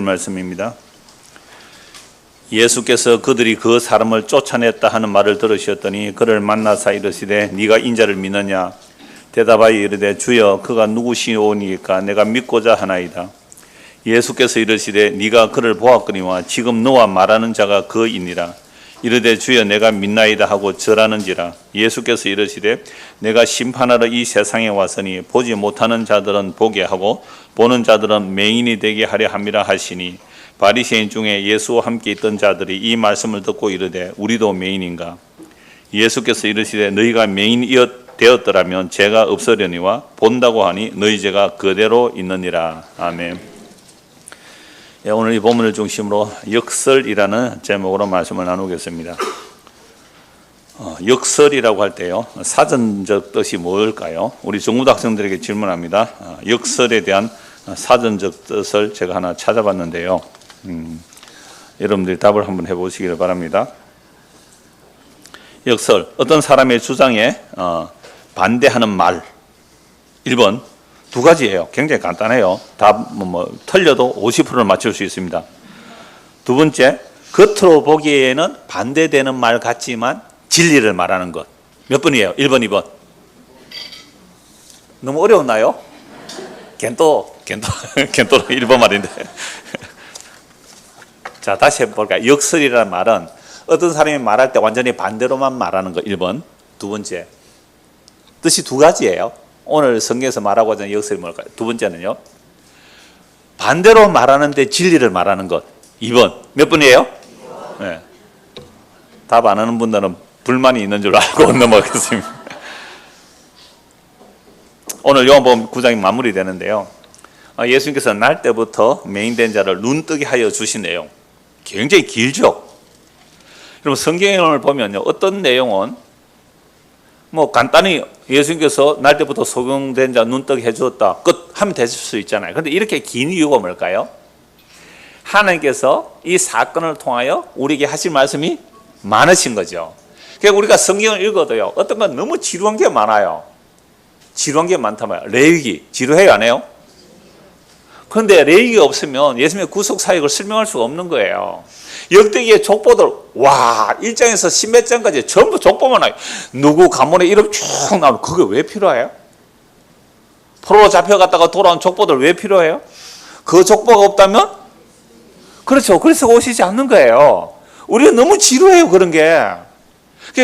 말씀입니다. 예수께서 그들이 그 사람을 쫓아냈다 하는 말을 들으셨더니 그를 만나사 이르시되 네가 인자를 믿느냐? 대답하여 이르되 주여 그가 누구시오니까 내가 믿고자 하나이다. 예수께서 이르시되 네가 그를 보았거니와 지금 너와 말하는 자가 그이니라. 이르되 주여 내가 믿나이다 하고 절하는지라. 예수께서 이르시되 내가 심판하러 이 세상에 왔으니 보지 못하는 자들은 보게 하고 보는 자들은 맹인이 되게 하려 함이라 하시니 바리새인 중에 예수와 함께 있던 자들이 이 말씀을 듣고 이르되 우리도 맹인인가? 예수께서 이르시되 너희가 맹인이었 되었더라면 죄가 없으려니와 본다고 하니 너희 죄가 그대로 있느니라. 아멘. 오늘 이 본문을 중심으로 역설이라는 제목으로 말씀을 나누겠습니다. 역설이라고 할 때요, 사전적 뜻이 뭘까요? 우리 중고등학생들에게 질문합니다. 역설에 대한 사전적 뜻을 제가 하나 찾아봤는데요. 여러분들이 답을 한번 해보시기를 바랍니다. 역설, 어떤 사람의 주장에 반대하는 말. 1번, 두 가지예요. 굉장히 간단해요. 답 틀려도 50%를 맞출 수 있습니다. 두 번째, 겉으로 보기에는 반대되는 말 같지만 진리를 말하는 것. 몇 번이에요? 1번, 2번. 너무 어려웠나요? 겐토로 1번 말인데. 자, 다시 해볼까요? 역설이라는 말은 어떤 사람이 말할 때 완전히 반대로만 말하는 거 1번. 두 번째, 뜻이 두 가지예요. 오늘 성경에서 말하고자 하는 역설이 뭘까요? 두 번째는요, 반대로 말하는데 진리를 말하는 것 2번. 몇 번이에요? 네. 답 안 하는 분들은 불만이 있는 줄 알고 넘어가겠습니다. 오늘 요한복음 9장이 마무리되는데요, 예수님께서 날 때부터 맹인된 자를 눈뜨게 하여 주신 내용 굉장히 길죠. 여러분 성경을 보면요, 어떤 내용은 간단히 예수님께서 날 때부터 소경된 자 눈뜨게 해주었다 끝 하면 됐을 수 있잖아요. 그런데 이렇게 긴 이유가 뭘까요? 하나님께서 이 사건을 통하여 우리에게 하실 말씀이 많으신 거죠. 그러니까 우리가 성경을 읽어도요, 어떤 건 너무 지루한 게 많아요. 지루한 게 많단 말이에요. 레위기 지루해요, 안 해요? 그런데 레위기가 없으면 예수님의 구속 사역을 설명할 수가 없는 거예요. 역대기의 족보들, 와, 1장에서 10몇 장까지 전부 족보만 나요. 누구 가문의 이름 쭉 나오는, 그게 왜 필요해요? 포로로 잡혀갔다가 돌아온 족보들 왜 필요해요? 그 족보가 없다면? 그렇죠. 그래서 오시지 않는 거예요. 우리가 너무 지루해요, 그런 게.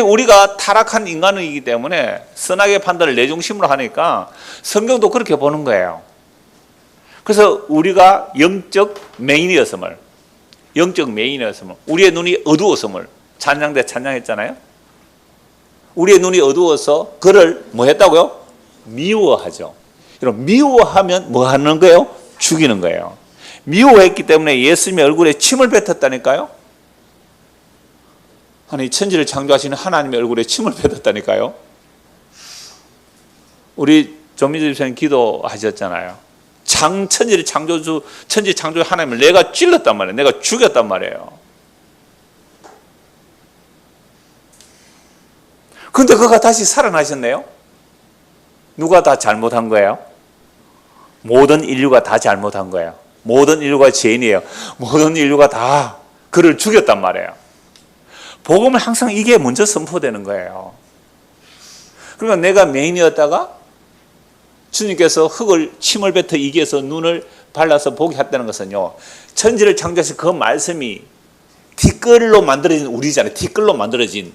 우리가 타락한 인간이기 때문에 선악의 판단을 내 중심으로 하니까 성경도 그렇게 보는 거예요. 그래서 우리가 영적 맹인이었음을, 우리의 눈이 어두웠음을 찬양 때 찬양했잖아요. 우리의 눈이 어두워서 그를 뭐 했다고요? 미워하죠. 여러분, 미워하면 뭐 하는 거예요? 죽이는 거예요. 미워했기 때문에 예수님의 얼굴에 침을 뱉었다니까요. 아니, 천지를 창조하시는 하나님의 얼굴에 침을 뱉었다니까요. 우리 조민주 집사님 기도하셨잖아요. 천지를 천지 창조 하나님을 내가 찔렀단 말이에요. 내가 죽였단 말이에요. 그런데 그가 다시 살아나셨네요. 누가 다 잘못한 거예요? 모든 인류가 다 잘못한 거예요. 모든 인류가 죄인이에요. 모든 인류가 다 그를 죽였단 말이에요. 복음은 항상 이게 먼저 선포되는 거예요. 그러니까 내가 맹인이었다가 주님께서 침을 뱉어 이겨서 눈을 발라서 보게 했다는 것은요, 천지를 창조하신 그 말씀이 티끌로 만들어진 우리잖아요. 티끌로 만들어진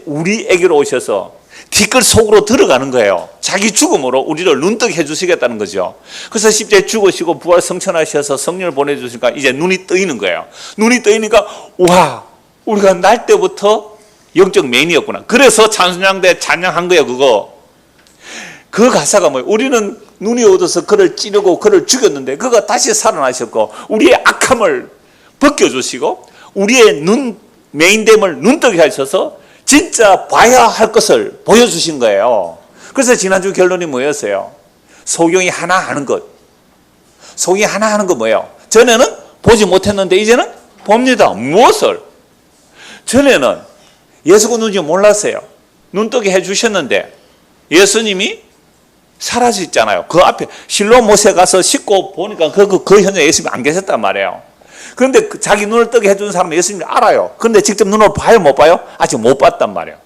우리에게로 오셔서 티끌 속으로 들어가는 거예요. 자기 죽음으로 우리를 눈뜨게 해주시겠다는 거죠. 그래서 십자가에 죽으시고 부활 성천하셔서 성령을 보내주시니까 이제 눈이 뜨이는 거예요. 눈이 뜨이니까 와, 우리가 날 때부터 영적 맹인이었구나. 그래서 찬양대 찬양한 거예요. 그 가사가 뭐예요? 우리는 눈이 어두워서 그를 찌르고 그를 죽였는데 그가 다시 살아나셨고 우리의 악함을 벗겨주시고 우리의 맹인됨을 눈뜨게 하셔서 진짜 봐야 할 것을 보여주신 거예요. 그래서 지난주 결론이 뭐였어요? 소경이 하나 하는 것. 소경이 하나 하는 거 뭐예요? 전에는 보지 못했는데 이제는 봅니다. 무엇을? 전에는 예수가 누군지 몰랐어요. 눈뜨게 해주셨는데 예수님이 사라졌잖아요. 그 앞에 실로 못에 가서 씻고 보니까 그 현장에 예수님이 안 계셨단 말이에요. 그런데 자기 눈을 뜨게 해준 사람은 예수님을 알아요. 그런데 직접 눈으로 봐요, 못 봐요? 아직 못 봤단 말이에요.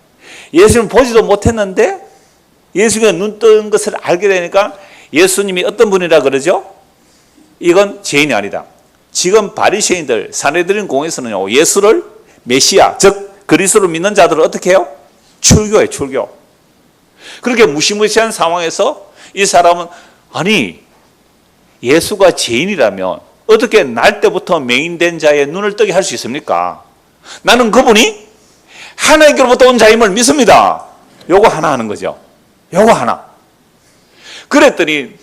예수님을 보지도 못했는데 예수님이 눈 뜬 것을 알게 되니까 예수님이 어떤 분이라 그러죠? 이건 죄인이 아니다. 지금 바리새인들 산헤드린 공회에서는요, 예수를 메시아, 즉 그리스도를 믿는 자들을 어떻게 해요? 출교해요, 출교. 그렇게 무시무시한 상황에서 이 사람은 아니 예수가 죄인이라면 어떻게 날 때부터 맹인된 자의 눈을 뜨게 할 수 있습니까? 나는 그분이 하나님께로부터 온 자임을 믿습니다. 요거 하나 하는 거죠. 요거 하나. 그랬더니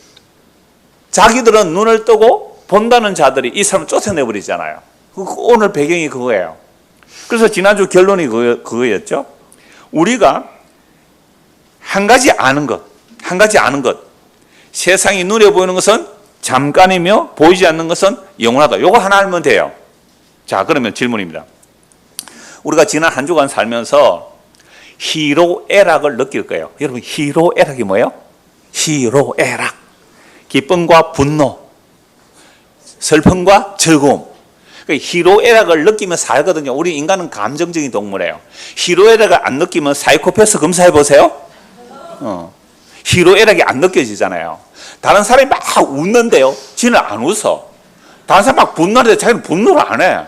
자기들은 눈을 뜨고 본다는 자들이 이 사람을 쫓아내버리잖아요. 오늘 배경이 그거예요. 그래서 지난주 결론이 그거였죠. 우리가 한 가지 아는 것. 세상이 눈에 보이는 것은 잠깐이며 보이지 않는 것은 영원하다. 요거 하나 알면 돼요. 자, 그러면 질문입니다. 우리가 지난 한 주간 살면서 희로애락을 느낄 거예요. 여러분, 희로애락이 뭐예요? 희로애락. 기쁨과 분노, 슬픔과 즐거움. 희로애락을 느끼면 살거든요. 우리 인간은 감정적인 동물이에요. 희로애락을 안 느끼면 사이코패스 검사해 보세요. 희로애락이 안 느껴지잖아요. 다른 사람이 막 웃는데요, 지는 안 웃어. 다른 사람이 막 분노하는데 자기는 분노를 안 해.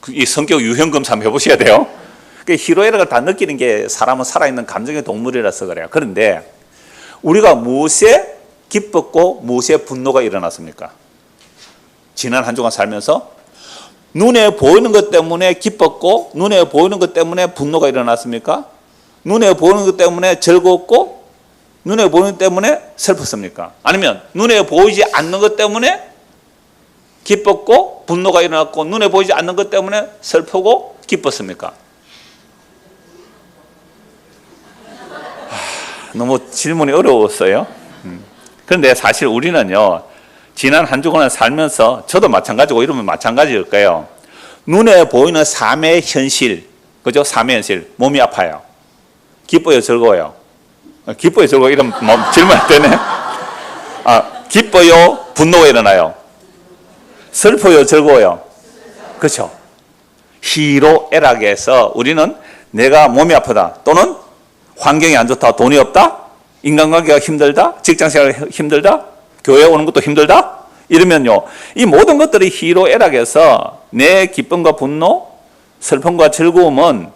이 성격 유형 검사 한번 해보셔야 돼요. 희로애락을 다 느끼는 게 사람은 살아있는 감정의 동물이라서 그래요. 그런데 우리가 무엇에 기뻤고 무엇에 분노가 일어났습니까? 지난 한 주간 살면서 눈에 보이는 것 때문에 기뻤고 눈에 보이는 것 때문에 분노가 일어났습니까? 눈에 보이는 것 때문에 즐거웠고 눈에 보이는 것 때문에 슬펐습니까? 아니면 눈에 보이지 않는 것 때문에 기뻤고 분노가 일어났고 눈에 보이지 않는 것 때문에 슬프고 기뻤습니까? 너무 질문이 어려웠어요. 그런데 사실 우리는요, 지난 한 주간을 살면서 저도 마찬가지고 이러면 마찬가지일 거예요. 눈에 보이는 삶의 현실, 그죠? 삶의 현실, 몸이 아파요. 기뻐요, 즐거워요? 기뻐요, 즐거워요? 이런 질문할 때는 기뻐요, 분노가 일어나요? 슬퍼요, 즐거워요? 그렇죠? 희로애락에서 우리는 내가 몸이 아프다 또는 환경이 안 좋다, 돈이 없다, 인간관계가 힘들다, 직장생활이 힘들다, 교회 오는 것도 힘들다, 이러면요, 이 모든 것들이 희로애락에서 내 기쁨과 분노, 슬픔과 즐거움은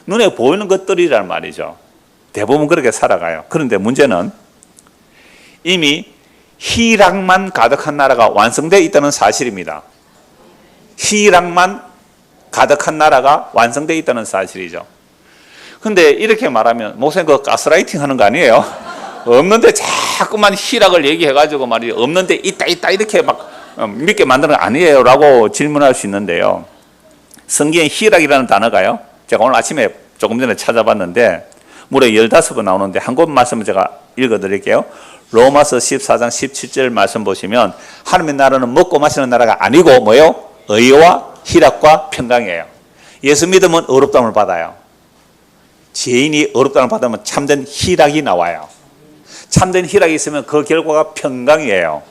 눈에 보이는 것들이란 말이죠. 대부분 그렇게 살아가요. 그런데 문제는 이미 희락만 가득한 나라가 완성되어 있다는 사실입니다. 희락만 가득한 나라가 완성되어 있다는 사실이죠. 근데 이렇게 말하면 목사님 그 가스라이팅 하는 거 아니에요? 없는데 자꾸만 희락을 얘기해가지고 말이죠. 없는데 있다 이렇게 막 믿게 만드는 거 아니에요? 라고 질문할 수 있는데요. 성경에 희락이라는 단어가요, 제가 오늘 아침에 조금 전에 찾아봤는데 무려 15번 나오는데 한 곳 말씀을 제가 읽어드릴게요. 로마서 14장 17절 말씀 보시면 하나님의 나라는 먹고 마시는 나라가 아니고 뭐예요? 의와 희락과 평강이에요. 예수 믿으면 의롭다함을 받아요. 죄인이 의롭다함을 받으면 참된 희락이 나와요. 참된 희락이 있으면 그 결과가 평강이에요.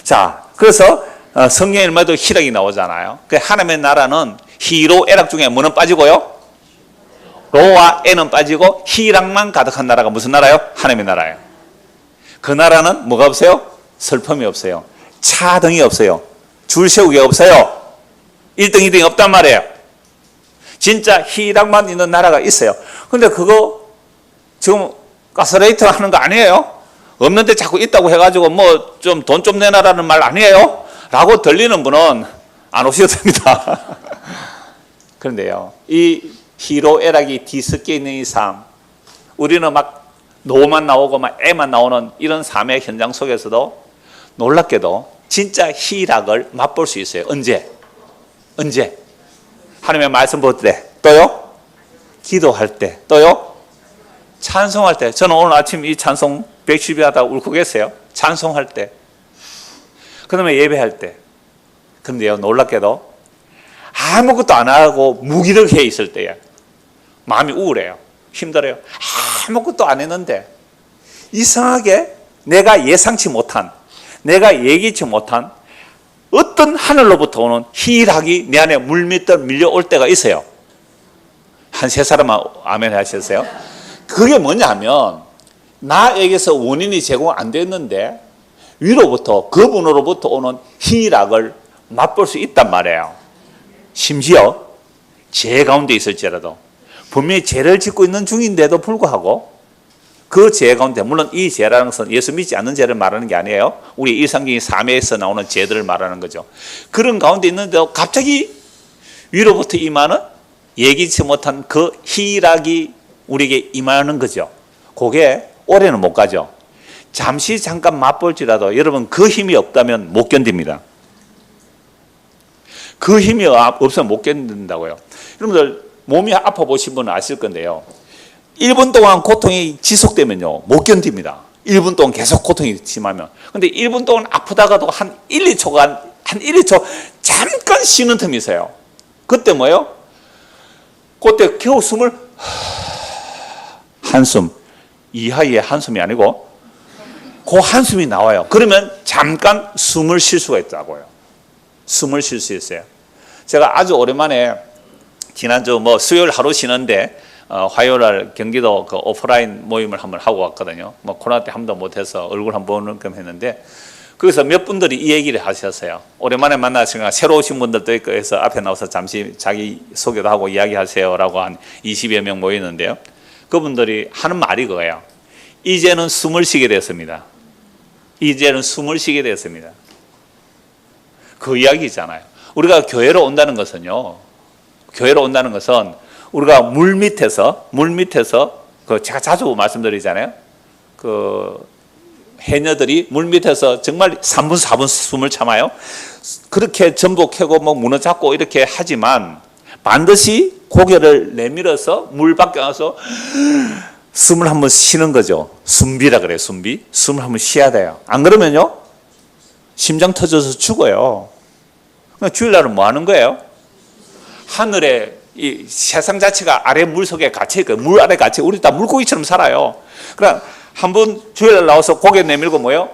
자, 그래서 성경에 말도 희락이 나오잖아요. 하나님의 나라는 희로애락 중에 뭐는 빠지고요? 로와 애는 빠지고 희락만 가득한 나라가 무슨 나라예요? 하나님의 나라예요. 그 나라는 뭐가 없어요? 슬픔이 없어요. 차등이 없어요. 줄 세우기가 없어요. 1등, 2등이 없단 말이에요. 진짜 희락만 있는 나라가 있어요. 근데 그거 지금 가스레이트 하는 거 아니에요? 없는데 자꾸 있다고 해가지고 뭐 좀 돈 좀 내놔라는 말 아니에요? 라고 들리는 분은 안 오셔도 됩니다. 그런데요, 이 희로애락이 뒤섞여 있는 이 삶, 우리는 막 노만 나오고 막 애만 나오는 이런 삶의 현장 속에서도 놀랍게도 진짜 희락을 맛볼 수 있어요. 언제? 하나님의 말씀 볼 때, 또요? 기도할 때, 또요? 찬송할 때. 저는 오늘 아침 이 찬송 110일 하다 울컥했어요. 찬송할 때. 그 다음에 예배할 때. 그런데요, 놀랍게도 아무것도 안 하고 무기력해 있을 때에 마음이 우울해요. 힘들어요. 아무것도 안 했는데 이상하게 내가 예상치 못한, 내가 예기치 못한 어떤 하늘로부터 오는 희락이 내 안에 물밀듯 밀려올 때가 있어요. 한 세 사람만 아멘 하셨어요? 그게 뭐냐면 나에게서 원인이 제공 안 됐는데 위로부터, 그분으로부터 오는 희락을 맛볼 수 있단 말이에요. 심지어 죄 가운데 있을지라도, 분명히 죄를 짓고 있는 중인데도 불구하고 그 죄 가운데, 물론 이 죄라는 것은 예수 믿지 않는 죄를 말하는 게 아니에요. 우리 일상적인 삶에서 나오는 죄들을 말하는 거죠. 그런 가운데 있는데도 갑자기 위로부터 임하는 예기치 못한 그 희락이 우리에게 임하는 거죠. 그게 오래는 못 가죠. 잠시 잠깐 맛볼지라도 여러분 그 힘이 없다면 못 견딥니다. 그 힘이 없으면 못 견딘다고요. 여러분들 몸이 아파 보신 분은 아실 건데요. 1분 동안 고통이 지속되면요 못 견딥니다. 1분 동안 계속 고통이 심하면. 근데 1분 동안 아프다가도 한 1, 2초 잠깐 쉬는 틈이 있어요. 그때 뭐예요? 그때 겨우 숨을 한숨, 이하의 한숨이 아니고 그 한숨이 나와요. 그러면 잠깐 숨을 쉴 수가 있다고요. 숨을 쉴 수 있어요. 제가 아주 오랜만에 지난주 수요일 하루 쉬는데 화요일 날 경기도 그 오프라인 모임을 한번 하고 왔거든요. 코로나 때 한 번도 못해서 얼굴 한번 보는 겸 했는데 거기서 몇 분들이 이 얘기를 하셨어요. 오랜만에 만나시니까 새로 오신 분들도 있고 해서 앞에 나와서 잠시 자기 소개도 하고 이야기하세요라고 한 20여 명 모였는데요. 그분들이 하는 말이 그거예요. 이제는 숨을 쉬게 됐습니다. 이제는 숨을 쉬게 됐습니다. 그 이야기잖아요. 우리가 교회로 온다는 것은요, 교회로 온다는 것은 우리가 물 밑에서 그 제가 자주 말씀드리잖아요. 그 해녀들이 물 밑에서 정말 3분 4분 숨을 참아요. 그렇게 전복 캐고 문어 잡고 이렇게 하지만 반드시 고개를 내밀어서 물 밖에 나와서 숨을 한번 쉬는 거죠. 숨비라 그래요. 숨비. 숨을 한번 쉬어야 돼요. 안 그러면요 심장 터져서 죽어요. 주일날은 뭐 하는 거예요? 하늘에 이 세상 자체가 아래 물 속에 갇혀 있고 물 아래 갇혀, 우리 다 물고기처럼 살아요. 그러니까 한번 주일날 나와서 고개 내밀고 뭐요?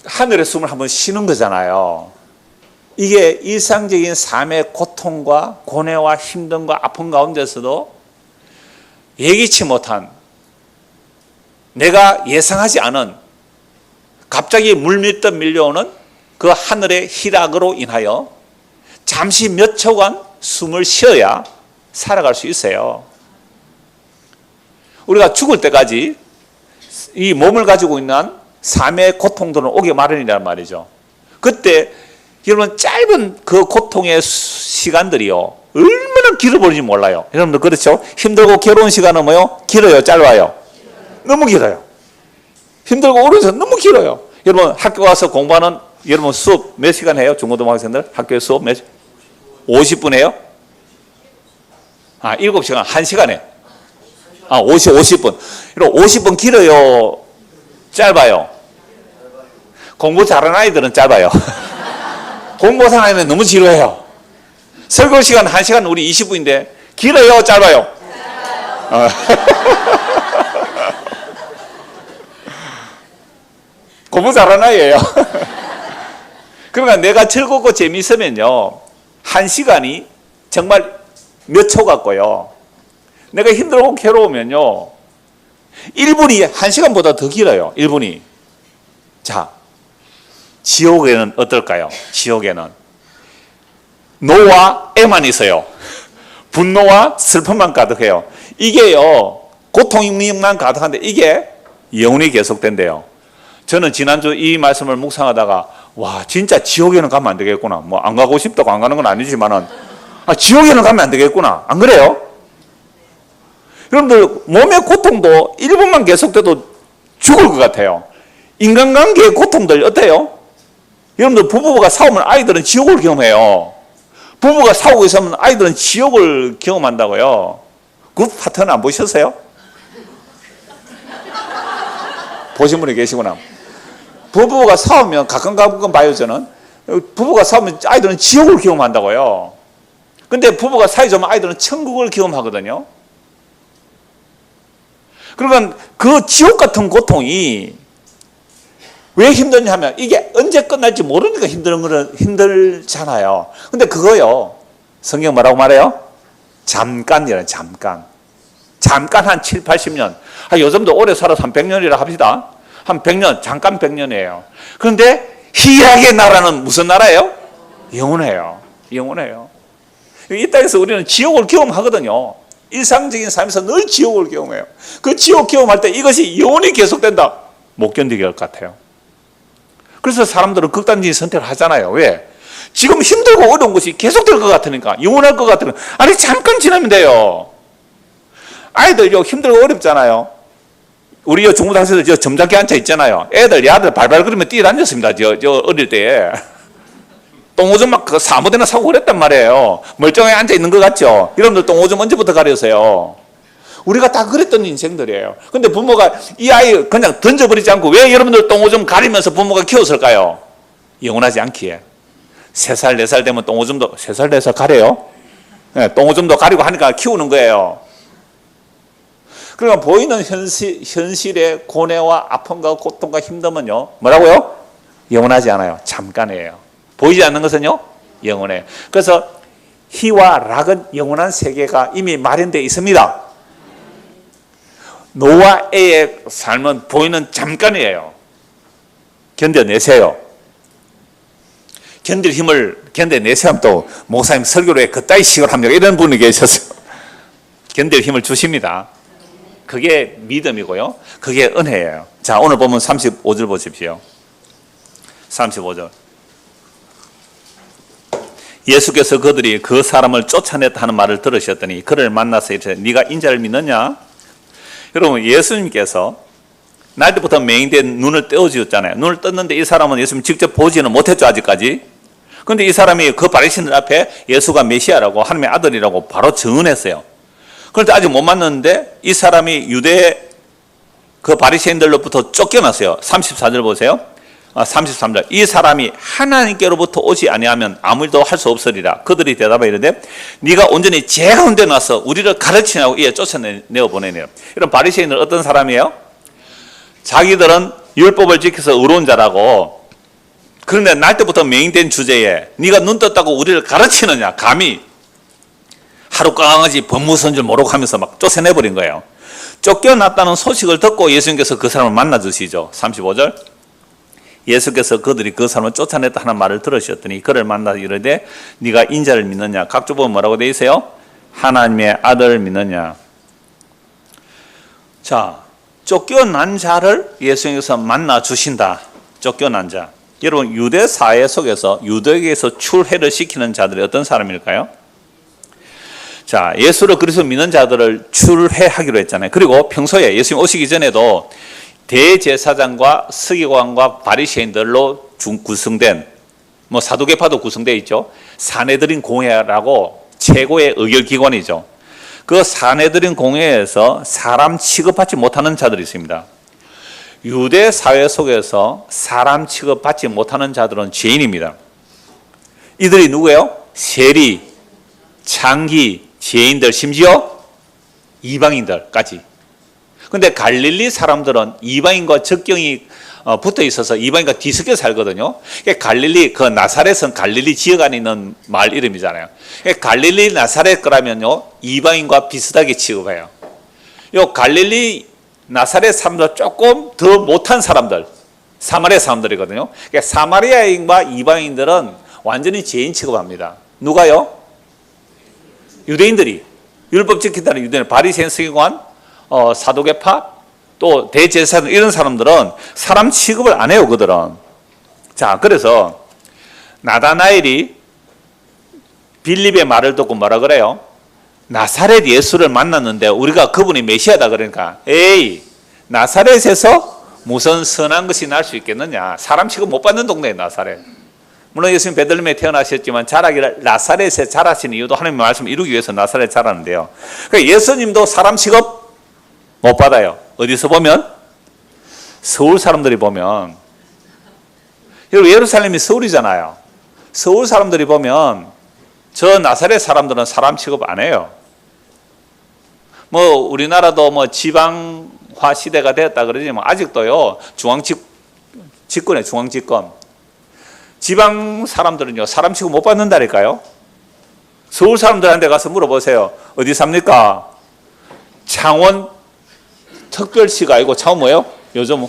하늘의 숨을 한번 쉬는 거잖아요. 이게 일상적인 삶의 고통과 고뇌와 힘듦과 아픔 가운데서도 예기치 못한, 내가 예상하지 않은 갑자기 물밀듯 밀려오는 그 하늘의 희락으로 인하여 잠시 몇 초간 숨을 쉬어야 살아갈 수 있어요. 우리가 죽을 때까지 이 몸을 가지고 있는 삶의 고통들은 오게 마련이란 말이죠. 그때 여러분 짧은 그 고통의 시간들이요 얼마나 길어버리는지 몰라요. 여러분들 그렇죠? 힘들고 괴로운 시간은 뭐요? 길어요? 짧아요? 너무 길어요. 힘들고 오랜 시간 너무 길어요. 여러분 학교 가서 공부하는 여러분 수업 몇 시간 해요? 중고등학생들 학교에 수업 몇 50분 해요? 7시간 1시간에 50분. 50분 길어요? 짧아요? 공부 잘하는 아이들은 짧아요. 공부 못하는 아이는 너무 지루해요. 설교 시간 1시간 우리 20분인데 길어요? 짧아요? 공부 잘하는 아이예요. 그러니까 내가 즐겁고 재미있으면요 1시간이 정말 몇 초 같고요, 내가 힘들고 괴로우면요 1분이 1시간보다 더 길어요. 1분이. 자, 지옥에는 어떨까요? 지옥에는 노와 애만 있어요. 분노와 슬픔만 가득해요. 이게요 고통만 가득한데 이게 영원히 계속된대요. 저는 지난주 이 말씀을 묵상하다가 와 진짜 지옥에는 가면 안 되겠구나. 뭐 안 가고 싶다고 안 가는 건 아니지만은 지옥에는 가면 안 되겠구나. 안 그래요? 여러분들 몸의 고통도 1분만 계속돼도 죽을 것 같아요. 인간관계의 고통들 어때요? 여러분들 부부가 싸우면 아이들은 지옥을 경험해요. 부부가 싸우고 있으면 아이들은 지옥을 경험한다고요. 그 파트너 안 보셨어요? 보신 분이 계시구나. 부부가 싸우면 가끔 봐요. 저는 부부가 싸우면 아이들은 지옥을 경험한다고요. 근데 부부가 사이 좋으면 아이들은 천국을 경험하거든요. 그러니까 그 지옥 같은 고통이 왜 힘드냐 하면 이게 언제 끝날지 모르니까 힘들잖아요. 근데 그거요, 성경 뭐라고 말해요? 잠깐이라는, 잠깐 한 7, 80년. 요즘도 오래 살아서 한 100년이라 합시다. 한 100년, 잠깐 100년이에요. 그런데 희락의 나라는 무슨 나라예요? 영원해요. 영원해요. 이 땅에서 우리는 지옥을 경험하거든요. 일상적인 삶에서 늘 지옥을 경험해요. 그 지옥 경험할 때 이것이 영원히 계속된다, 못 견디게 할 것 같아요. 그래서 사람들은 극단적인 선택을 하잖아요. 왜? 지금 힘들고 어려운 것이 계속될 것 같으니까, 영원할 것 같으니까. 아니, 잠깐 지나면 돼요. 아이들요, 힘들고 어렵잖아요. 우리 중고등학생들 점잖게 앉아 있잖아요. 애들 발발 그러면 뛰어다녔습니다. 저 어릴 때에. 똥오줌 막 사무대나 사고 그랬단 말이에요. 멀쩡하게 앉아 있는 것 같죠? 여러분들 똥오줌 언제부터 가려서요? 우리가 다 그랬던 인생들이에요. 근데 부모가 이 아이 그냥 던져버리지 않고 왜 여러분들 똥오줌 가리면서 부모가 키웠을까요? 영원하지 않기에. 3살, 4살 되면 똥오줌도, 3살, 4살 가려요? 네, 똥오줌도 가리고 하니까 키우는 거예요. 그러니까 보이는 현실의 고뇌와 아픔과 고통과 힘듦은요, 뭐라고요? 영원하지 않아요. 잠깐이에요. 보이지 않는 것은요, 영원해요. 그래서 희와 락은 영원한 세계가 이미 마련되어 있습니다. 노아의 삶은 보이는 잠깐이에요. 견뎌내세요. 견딜 힘을 견뎌내세요. 또 목사님 설교로에 그따위 식을 합니다, 이런 분이 계셔서 견딜 힘을 주십니다. 그게 믿음이고요, 그게 은혜예요. 자, 오늘 보면 35절 보십시오. 35절. 예수께서 그들이 그 사람을 쫓아냈다 하는 말을 들으셨더니 그를 만나서 이르시되 네가 인자를 믿느냐? 여러분, 예수님께서 날 때부터 맹인된 눈을 떼어주었잖아요. 눈을 떴는데 이 사람은 예수님 직접 보지는 못했죠, 아직까지. 그런데 이 사람이 그 바리새인들 앞에 예수가 메시아라고, 하나님의 아들이라고 바로 증언했어요. 그런데 아직 못 만났는데 이 사람이 유대 그 바리새인들로부터 쫓겨났어요. 34절 보세요. 33절. 이 사람이 하나님께로부터 오지 아니하면 아무 일도 할 수 없으리라. 그들이 대답하여 이르되 네가 온전히 제 가운데 나서 우리를 가르치냐고 이에 쫓아내어 보내네요. 이런 바리새인들 어떤 사람이에요? 자기들은 율법을 지켜서 의로운 자라고, 그런데 날 때부터 맹인된 주제에 네가 눈 떴다고 우리를 가르치느냐, 감히. 하루 강아지 법무선 줄 모르고 하면서 막 쫓아내버린 거예요. 쫓겨났다는 소식을 듣고 예수님께서 그 사람을 만나 주시죠. 35절. 예수께서 그들이 그 사람을 쫓아냈다 하는 말을 들으셨더니 그를 만나 이르되 네가 인자를 믿느냐? 각주 보면 뭐라고 되어 있어요? 하나님의 아들을 믿느냐? 자, 쫓겨난 자를 예수님께서 만나 주신다. 쫓겨난 자. 여러분, 유대 사회 속에서 유대에게서 출애를 시키는 자들이 어떤 사람일까요? 자, 예수를 그리스도 믿는 자들을 출애하기로 했잖아요. 그리고 평소에 예수님 오시기 전에도 대제사장과 서기관과 바리새인들로 구성된, 뭐 사두개파도 구성되어 있죠. 사내들인 공회라고 최고의 의결기관이죠. 그 사내들인 공회에서 사람 취급받지 못하는 자들이 있습니다. 유대 사회 속에서 사람 취급받지 못하는 자들은 죄인입니다. 이들이 누구예요? 세리, 창기, 죄인들, 심지어 이방인들까지. 근데 갈릴리 사람들은 이방인과 적경이 붙어 있어서 이방인과 뒤섞여 살거든요. 갈릴리, 그 나사렛은 갈릴리 지역 안에 있는 마을 이름이잖아요. 갈릴리 나사렛 거라면요, 이방인과 비슷하게 취급해요. 요 갈릴리 나사렛 사람들 조금 더 못한 사람들, 사마리아 사람들이거든요. 사마리아인과 이방인들은 완전히 죄인 취급합니다. 누가요? 유대인들이. 율법 지킨다는 유대인, 바리새인, 서기관, 사도계파, 또 대제사장, 이런 사람들은 사람 취급을 안 해요, 그들은. 자, 그래서 나다나엘이 빌립의 말을 듣고 뭐라 그래요? 나사렛 예수를 만났는데 우리가 그분이 메시아다 그러니까, 에이, 나사렛에서 무슨 선한 것이 날 수 있겠느냐? 사람 취급 못 받는 동네에 나사렛. 물론 예수님 베들레헴에 태어나셨지만 자라기를 나사렛에 자라신 이유도 하나님의 말씀을 이루기 위해서 나사렛에 자라는데요. 그러니까 예수님도 사람 취급 못 받아요. 어디서 보면? 서울 사람들이 보면, 여러분 예루살렘이 서울이잖아요. 서울 사람들이 보면 저 나사렛 사람들은 사람 취급 안 해요. 뭐 우리나라도 뭐 지방화 시대가 되었다 그러지만 아직도요 직권에 중앙직권. 지방 사람들은요, 사람 취급 못 받는다니까요. 서울 사람들한테 가서 물어보세요. 어디 삽니까? 창원 특별시가 아니고 창원 뭐예요? 요즘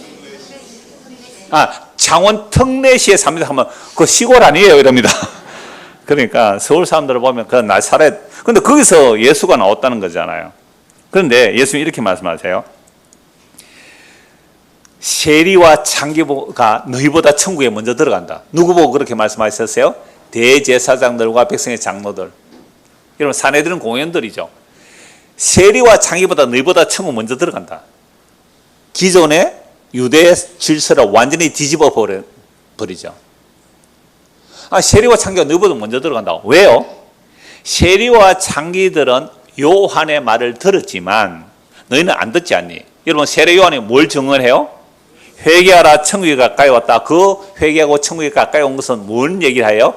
창원 특례시에 삽니다 하면 그 시골 아니에요 이럽니다. 그러니까 서울 사람들을 보면 그 나사렛. 근데 거기서 예수가 나왔다는 거잖아요. 그런데 예수님 이렇게 말씀하세요. 세리와 창기가 너희보다 천국에 먼저 들어간다. 누구 보고 그렇게 말씀하셨어요? 대제사장들과 백성의 장로들. 여러분 사내들은 공연들이죠. 세리와 창기보다 너희보다 천국 먼저 들어간다. 기존의 유대 질서를 완전히 뒤집어 버리죠. 세리와 창기가 너희보다 먼저 들어간다고. 왜요? 세리와 창기들은 요한의 말을 들었지만 너희는 안 듣지 않니? 여러분 세례 요한이 뭘 증언해요? 회개하라 천국이 가까이 왔다. 그 회개하고 천국이 가까이 온 것은 뭔 얘기를 해요?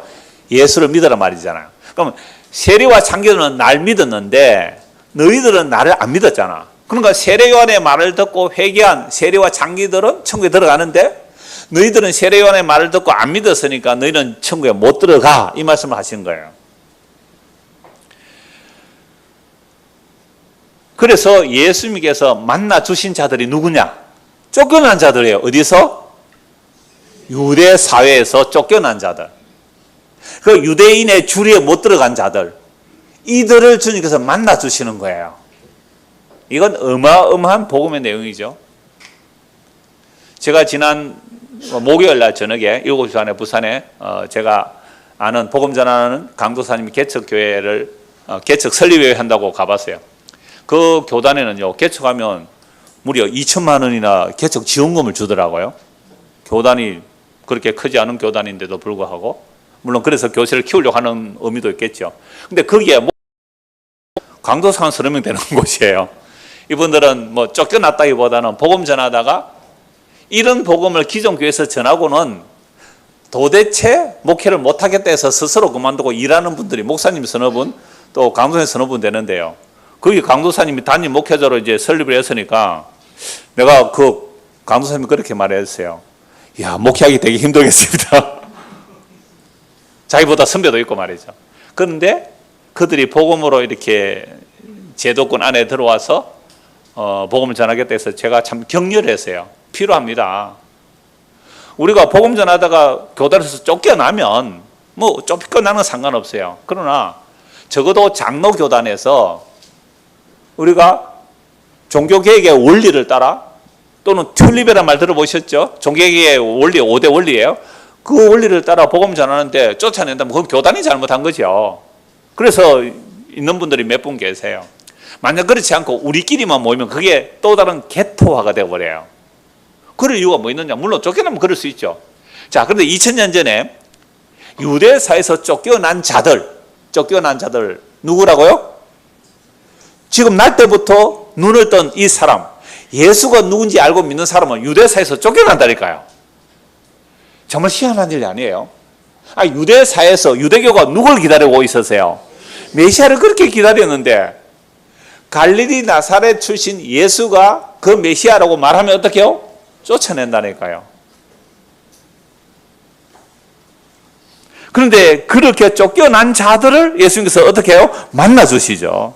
예수를 믿으라 말이잖아요. 그럼 세리와 창기들은 날 믿었는데 너희들은 나를 안 믿었잖아. 그러니까 세례 요한의 말을 듣고 회개한 세리와 창기들은 천국에 들어가는데 너희들은 세례 요한의 말을 듣고 안 믿었으니까 너희는 천국에 못 들어가. 이 말씀을 하신 거예요. 그래서 예수님께서 만나 주신 자들이 누구냐? 쫓겨난 자들이에요. 어디서? 유대 사회에서 쫓겨난 자들. 그 유대인의 주리에 못 들어간 자들. 이들을 주님께서 만나 주시는 거예요. 이건 어마어마한 복음의 내용이죠. 제가 지난 목요일 날 저녁에 7시 반에 부산에 제가 아는 복음 전하는 강도사님이 개척교회를 개척 설립회의 한다고 가봤어요. 그 교단에는요, 개척하면 무려 2천만 원이나 개척 지원금을 주더라고요. 교단이 그렇게 크지 않은 교단인데도 불구하고, 물론 그래서 교회를 키우려고 하는 의미도 있겠죠. 근데 거기에 강도사 한 30명 되는 곳이에요. 이분들은 뭐 쫓겨났다기보다는 복음 전하다가 이런 복음을 기존 교회에서 전하고는 도대체 목회를 못하겠다 해서 스스로 그만두고 일하는 분들이 목사님 서너 분, 또 강도사님 서너 분 되는데요. 거기 강도사님이 단임 목회자로 이제 설립을 했으니까 내가 그 강도사님이 그렇게 말했어요. 야, 목회하기 되게 힘들겠습니다. 자기보다 선배도 있고 말이죠. 그런데 그들이 복음으로 이렇게 제도권 안에 들어와서 복음을 전하겠다 해서 제가 참 격려를 했어요. 필요합니다. 우리가 복음 전하다가 교단에서 쫓겨나면 뭐 쫓겨나는 상관없어요. 그러나 적어도 장로 교단에서 우리가 종교개혁의 원리를 따라, 또는 튤립이라는 말 들어보셨죠? 종교개혁의 원리 5대 원리예요. 그 원리를 따라 복음 전하는데 쫓아낸다면 그건 교단이 잘못한 거죠. 그래서 있는 분들이 몇 분 계세요. 만약 그렇지 않고 우리끼리만 모이면 그게 또 다른 개토화가 되어버려요. 그럴 이유가 뭐 있느냐? 물론 쫓겨나면 그럴 수 있죠. 자, 그런데 2000년 전에 유대사에서 쫓겨난 자들 누구라고요? 지금 날 때부터 눈을 뜬 이 사람, 예수가 누군지 알고 믿는 사람은 유대사에서 쫓겨난다니까요. 정말 희한한 일이 아니에요. 유대사에서 유대교가 누굴 기다리고 있었어요? 메시아를 그렇게 기다렸는데 갈릴리 나사렛 출신 예수가 그 메시아라고 말하면 어떻게 해요? 쫓아낸다니까요. 그런데 그렇게 쫓겨난 자들을 예수님께서 어떻게 해요? 만나 주시죠.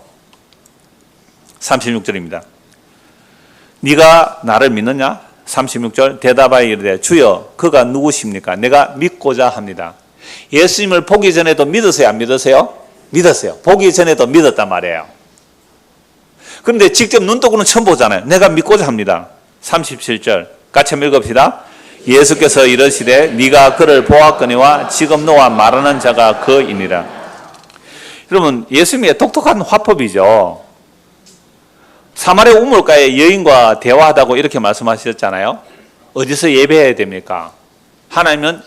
36절입니다. 네가 나를 믿느냐? 36절 대답하여 이르되 주여 그가 누구십니까? 내가 믿고자 합니다. 예수님을 보기 전에도 믿으세요? 안 믿으세요? 믿었어요. 보기 전에도 믿었단 말이에요. 그런데 직접 눈 뜨고는 처음 보잖아요. 내가 믿고자 합니다. 37절 같이 한번 읽읍시다. 예수께서 이르시되 네가 그를 보았거니와 지금 너와 말하는 자가 그이니라. 여러분 예수님의 독특한 화법이죠. 사마리아 우물가에 여인과 대화하다고 이렇게 말씀하셨잖아요. 어디서 예배해야 됩니까? 하나님은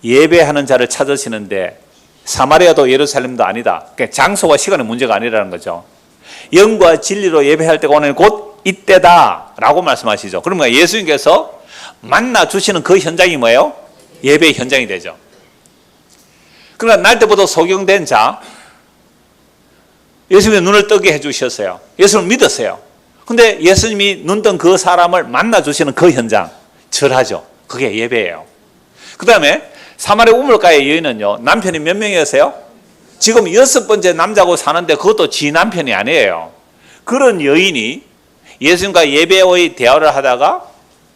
예배하는 자를 찾으시는데 사마리아도 예루살렘도 아니다. 그러니까 장소와 시간의 문제가 아니라는 거죠. 영과 진리로 예배할 때가 오늘 곧 이때다라고 말씀하시죠. 그러면 예수님께서 만나 주시는 그 현장이 뭐예요? 예배의 현장이 되죠. 그러니까 날 때부터 소경된 자, 예수님의 눈을 뜨게 해주셨어요. 예수님을 믿었어요. 근데 예수님이 눈 뜬 그 사람을 만나 주시는 그 현장, 절하죠. 그게 예배예요. 그 다음에 사마리아 우물가의 여인은요, 남편이 몇 명이었어요? 지금 6번째 남자고 사는데 그것도 지 남편이 아니에요. 그런 여인이 예수님과 예배의 대화를 하다가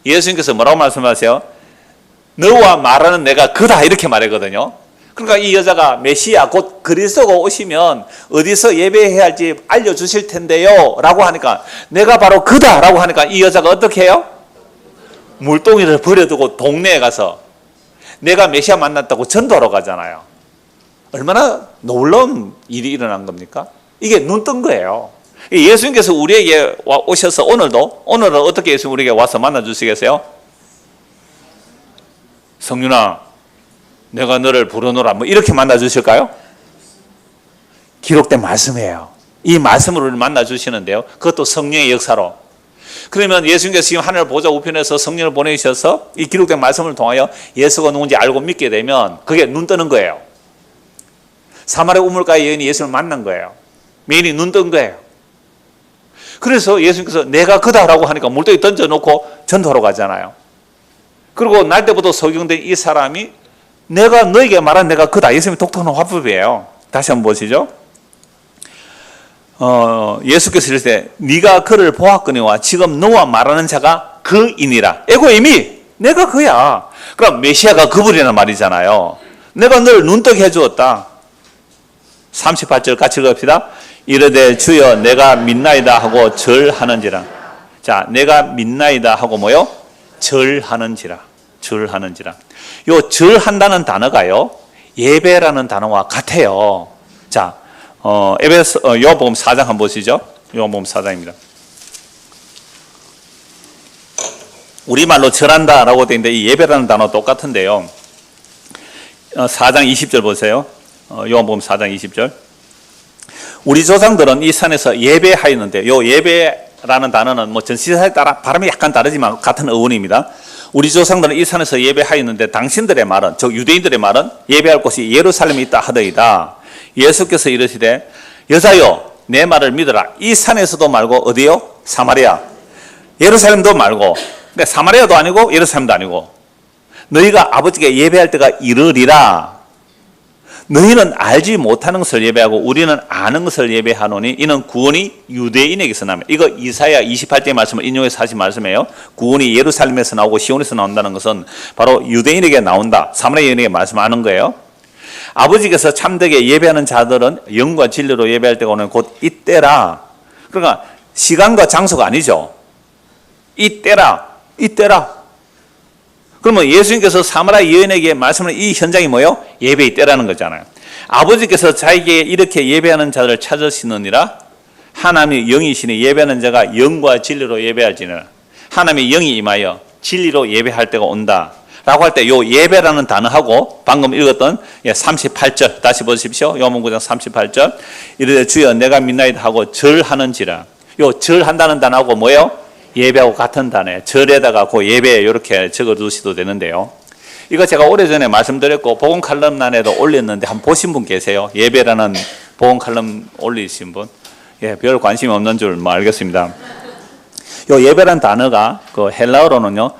예수님께서 뭐라고 말씀하세요? 너와 말하는 내가 그다, 이렇게 말했거든요. 그러니까 이 여자가 메시아 곧 그리스도가 오시면 어디서 예배해야 할지 알려주실 텐데요 라고 하니까 내가 바로 그다 라고 하니까 이 여자가 어떻게 해요? 물동이를 버려두고 동네에 가서 내가 메시아 만났다고 전도하러 가잖아요. 얼마나 놀라운 일이 일어난 겁니까? 이게 눈 뜬 거예요. 예수님께서 우리에게 오셔서 오늘은 어떻게 예수님 우리에게 와서 만나주시겠어요? 성윤아, 내가 너를 부르노라, 뭐 이렇게 만나주실까요? 기록된 말씀이에요. 이 말씀으로 우리를 만나주시는데요, 그것도 성령의 역사로. 그러면 예수님께서 지금 하늘 보좌 우편에서 성령을 보내주셔서 이 기록된 말씀을 통하여 예수가 누군지 알고 믿게 되면 그게 눈 뜨는 거예요. 사마리아 우물가의 여인이 예수를 만난 거예요. 메인이 눈 뜬 거예요. 그래서 예수님께서 내가 그다라고 하니까 물동이 던져놓고 전도하러 가잖아요. 그리고 날 때부터 소경된 이 사람이 내가 너에게 말한 내가 그다. 예수님이 독특한 화법이에요. 다시 한번 보시죠. 예수께서 이럴 때 네가 그를 보았거니와 지금 너와 말하는 자가 그이니라. 에고이미, 내가 그야. 그럼 메시아가 그분이라는 말이잖아요. 내가 널 눈뜨게 해주었다. 38절 같이 읽읍시다. 이르되 주여 내가 믿나이다 하고 절하는지라. 자, 내가 믿나이다 하고 뭐요? 절하는지라. 절하는지라. 요 절한다는 단어가요, 예배라는 단어와 같아요. 자, 요한복음 4장 한번 보시죠. 요한복음 4장입니다. 우리말로 절한다라고 되어 있는데 이 예배라는 단어 똑같은데요. 4장 20절 보세요. 요한복음 4장 20절. 우리 조상들은 이 산에서 예배하였는데, 요 예배라는 단어는 뭐 전시사에 따라 발음이 약간 다르지만 같은 어원입니다. 우리 조상들은 이 산에서 예배하였는데 당신들의 말은, 즉 유대인들의 말은 예배할 곳이 예루살렘에 있다 하더이다. 예수께서 이르시되 여자여 내 말을 믿어라. 이 산에서도 말고 어디요? 사마리아. 예루살렘도 말고. 근데 사마리아도 아니고 예루살렘도 아니고 너희가 아버지께 예배할 때가 이르리라. 너희는 알지 못하는 것을 예배하고 우리는 아는 것을 예배하노니 이는 구원이 유대인에게서 나며. 이거 이사야 28장의 말씀을 인용해서 하신 말씀이에요. 구원이 예루살렘에서 나오고 시온에서 나온다는 것은 바로 유대인에게 나온다. 사마리아 여인에게 말씀하는 거예요. 아버지께서 참되게 예배하는 자들은 영과 진리로 예배할 때가 오는 곧 이때라. 그러니까 시간과 장소가 아니죠. 이때라. 그러면 예수님께서 사마리아 여인에게 말씀하는 이 현장이 뭐예요? 예배의 때라는 거잖아요. 아버지께서 자기에게 이렇게 예배하는 자들을 찾으시느니라. 하나님의 영이시니 예배하는 자가 영과 진리로 예배할지는 하나님의 영이 임하여 진리로 예배할 때가 온다 라고 할 때 요 예배라는 단어하고 방금 읽었던 38절 다시 보십시오. 요한복음 9장 38절. 이르되 주여 내가 믿나이다 하고 절하는지라. 요 절한다는 단어하고 뭐예요? 예배하고 같은 단어에 절에다가 그 예배 이렇게 적어두셔도 되는데요. 이거 제가 오래전에 말씀드렸고 복음 칼럼란에도 올렸는데 한번 보신 분 계세요? 예배라는 복음 칼럼 올리신 분? 예, 별 관심이 없는 줄 알겠습니다. 요 예배라는 단어가 그 헬라어로는요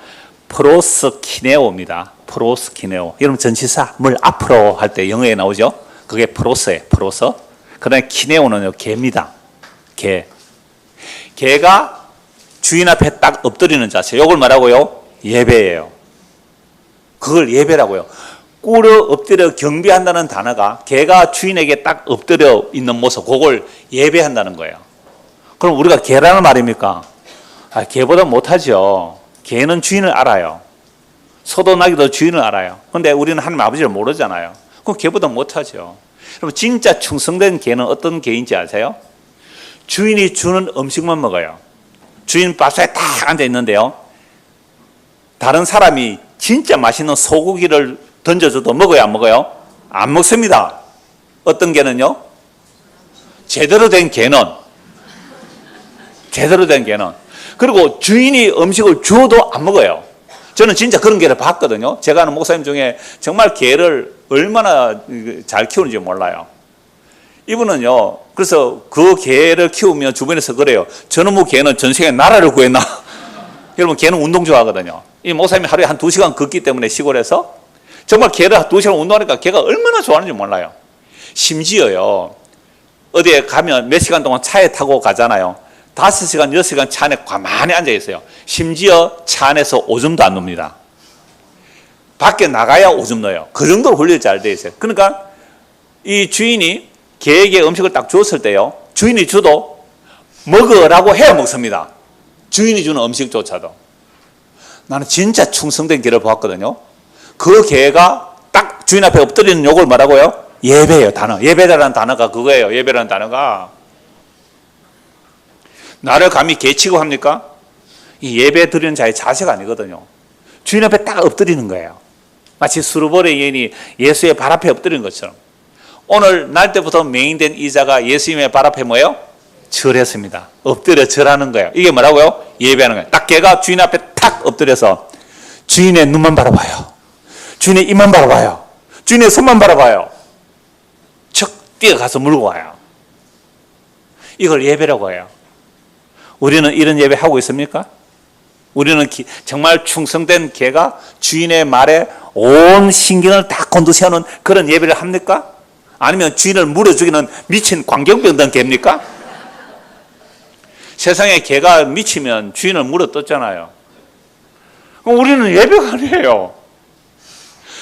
프로스키네오입니다. 프로스키네오. 여러분 전치사 물 앞으로 할 때 영어에 나오죠? 그게 프로스예요. 프로스. 그다음에 키네오는요 개입니다. 개. 개가 주인 앞에 딱 엎드리는 자세. 이걸 말하고요 예배예요. 그걸 예배라고요. 꿇어 엎드려 경배한다는 단어가 개가 주인에게 딱 엎드려 있는 모습, 그걸 예배한다는 거예요. 그럼 우리가 개라는 말입니까? 개보다 못하죠. 개는 주인을 알아요. 소도 나기도 주인을 알아요. 그런데 우리는 하나님 아버지를 모르잖아요. 그럼 개보다 못하죠. 그럼 진짜 충성된 개는 어떤 개인지 아세요? 주인이 주는 음식만 먹어요. 주인 밥상에 딱 앉아 있는데요, 다른 사람이 진짜 맛있는 소고기를 던져줘도 먹어요, 안 먹어요? 안 먹습니다. 어떤 개는요? 제대로 된 개는 그리고 주인이 음식을 주어도 안 먹어요. 저는 진짜 그런 개를 봤거든요. 제가 아는 목사님 중에 정말 개를 얼마나 잘 키우는지 몰라요. 이분은요, 그래서 그 개를 키우면 주변에서 그래요. 저놈의 개는 전 세계 나라를 구했나? 여러분, 개는 운동 좋아하거든요. 이 목사님이 하루에 한 2시간 걷기 때문에 시골에서 정말 개를 2시간 운동하니까 개가 얼마나 좋아하는지 몰라요. 심지어요, 어디에 가면 몇 시간 동안 차에 타고 가잖아요. 5시간, 6시간 차 안에 가만히 앉아 있어요. 심지어 차 안에서 오줌도 안 눕니다. 밖에 나가야 오줌 넣어요. 그 정도로 훈련이 잘 돼 있어요. 그러니까 이 주인이 개에게 음식을 딱 줬을 때요, 주인이 줘도 먹으라고 해야 먹습니다. 주인이 주는 음식조차도. 나는 진짜 충성된 개를 보았거든요. 그 개가 딱 주인 앞에 엎드리는 요걸 뭐라고요? 예배예요, 단어. 예배라는 단어가 그거예요. 예배라는 단어가. 나를 감히 개 취급합니까? 이 예배 드리는 자의 자세가 아니거든요. 주인 앞에 딱 엎드리는 거예요. 마치 수르보레 여인이 예수의 발 앞에 엎드리는 것처럼. 오늘 날 때부터 맹인된 이자가 예수님의 발 앞에 뭐예요? 절했습니다. 엎드려 절하는 거예요. 이게 뭐라고요? 예배하는 거예요. 딱 개가 주인 앞에 탁 엎드려서 주인의 눈만 바라봐요. 주인의 입만 바라봐요. 주인의 손만 바라봐요. 척 뛰어가서 물고 와요. 이걸 예배라고 해요. 우리는 이런 예배 하고 있습니까? 우리는 정말 충성된 개가 주인의 말에 온 신경을 다 곤두세우는 그런 예배를 합니까? 아니면 주인을 물어 죽이는 미친 광경병든 개입니까? 세상에 개가 미치면 주인을 물어 뜯잖아요. 우리는 예배가 아니에요.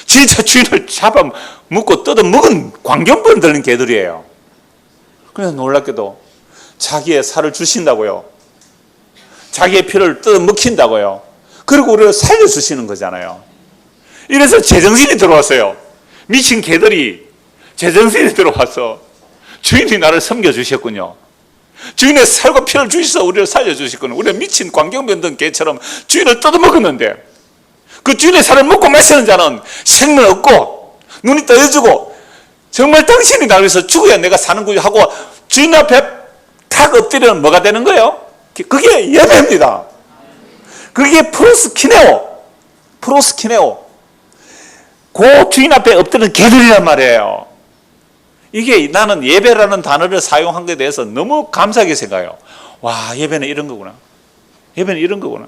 진짜 주인을 잡아 묶고 뜯어 먹은 광경병 들린 개들이에요. 그래서 놀랍게도 자기의 살을 주신다고요. 자기의 피를 뜯어 먹힌다고요. 그리고 우리를 살려주시는 거잖아요. 이래서 제정신이 들어왔어요. 미친 개들이 제정신이 들어와서 주인이 나를 섬겨주셨군요. 주인의 살과 피를 주셔서 우리를 살려주셨군요. 우리가 미친 광경병든 개처럼 주인을 뜯어먹었는데 그 주인의 살을 먹고 마시는 자는 생명 없고 눈이 떠져주고 정말 당신이 나를 위해서 죽어야 내가 사는 거지 하고 주인 앞에 탁 엎드리면 뭐가 되는 거예요? 그게 예배입니다. 그게 프로스키네오. 그 주인 앞에 엎드리는 개들이란 말이에요. 이게 나는 예배라는 단어를 사용한 것에 대해서 너무 감사하게 생각해요. 와, 예배는 이런 거구나. 예배는 이런 거구나.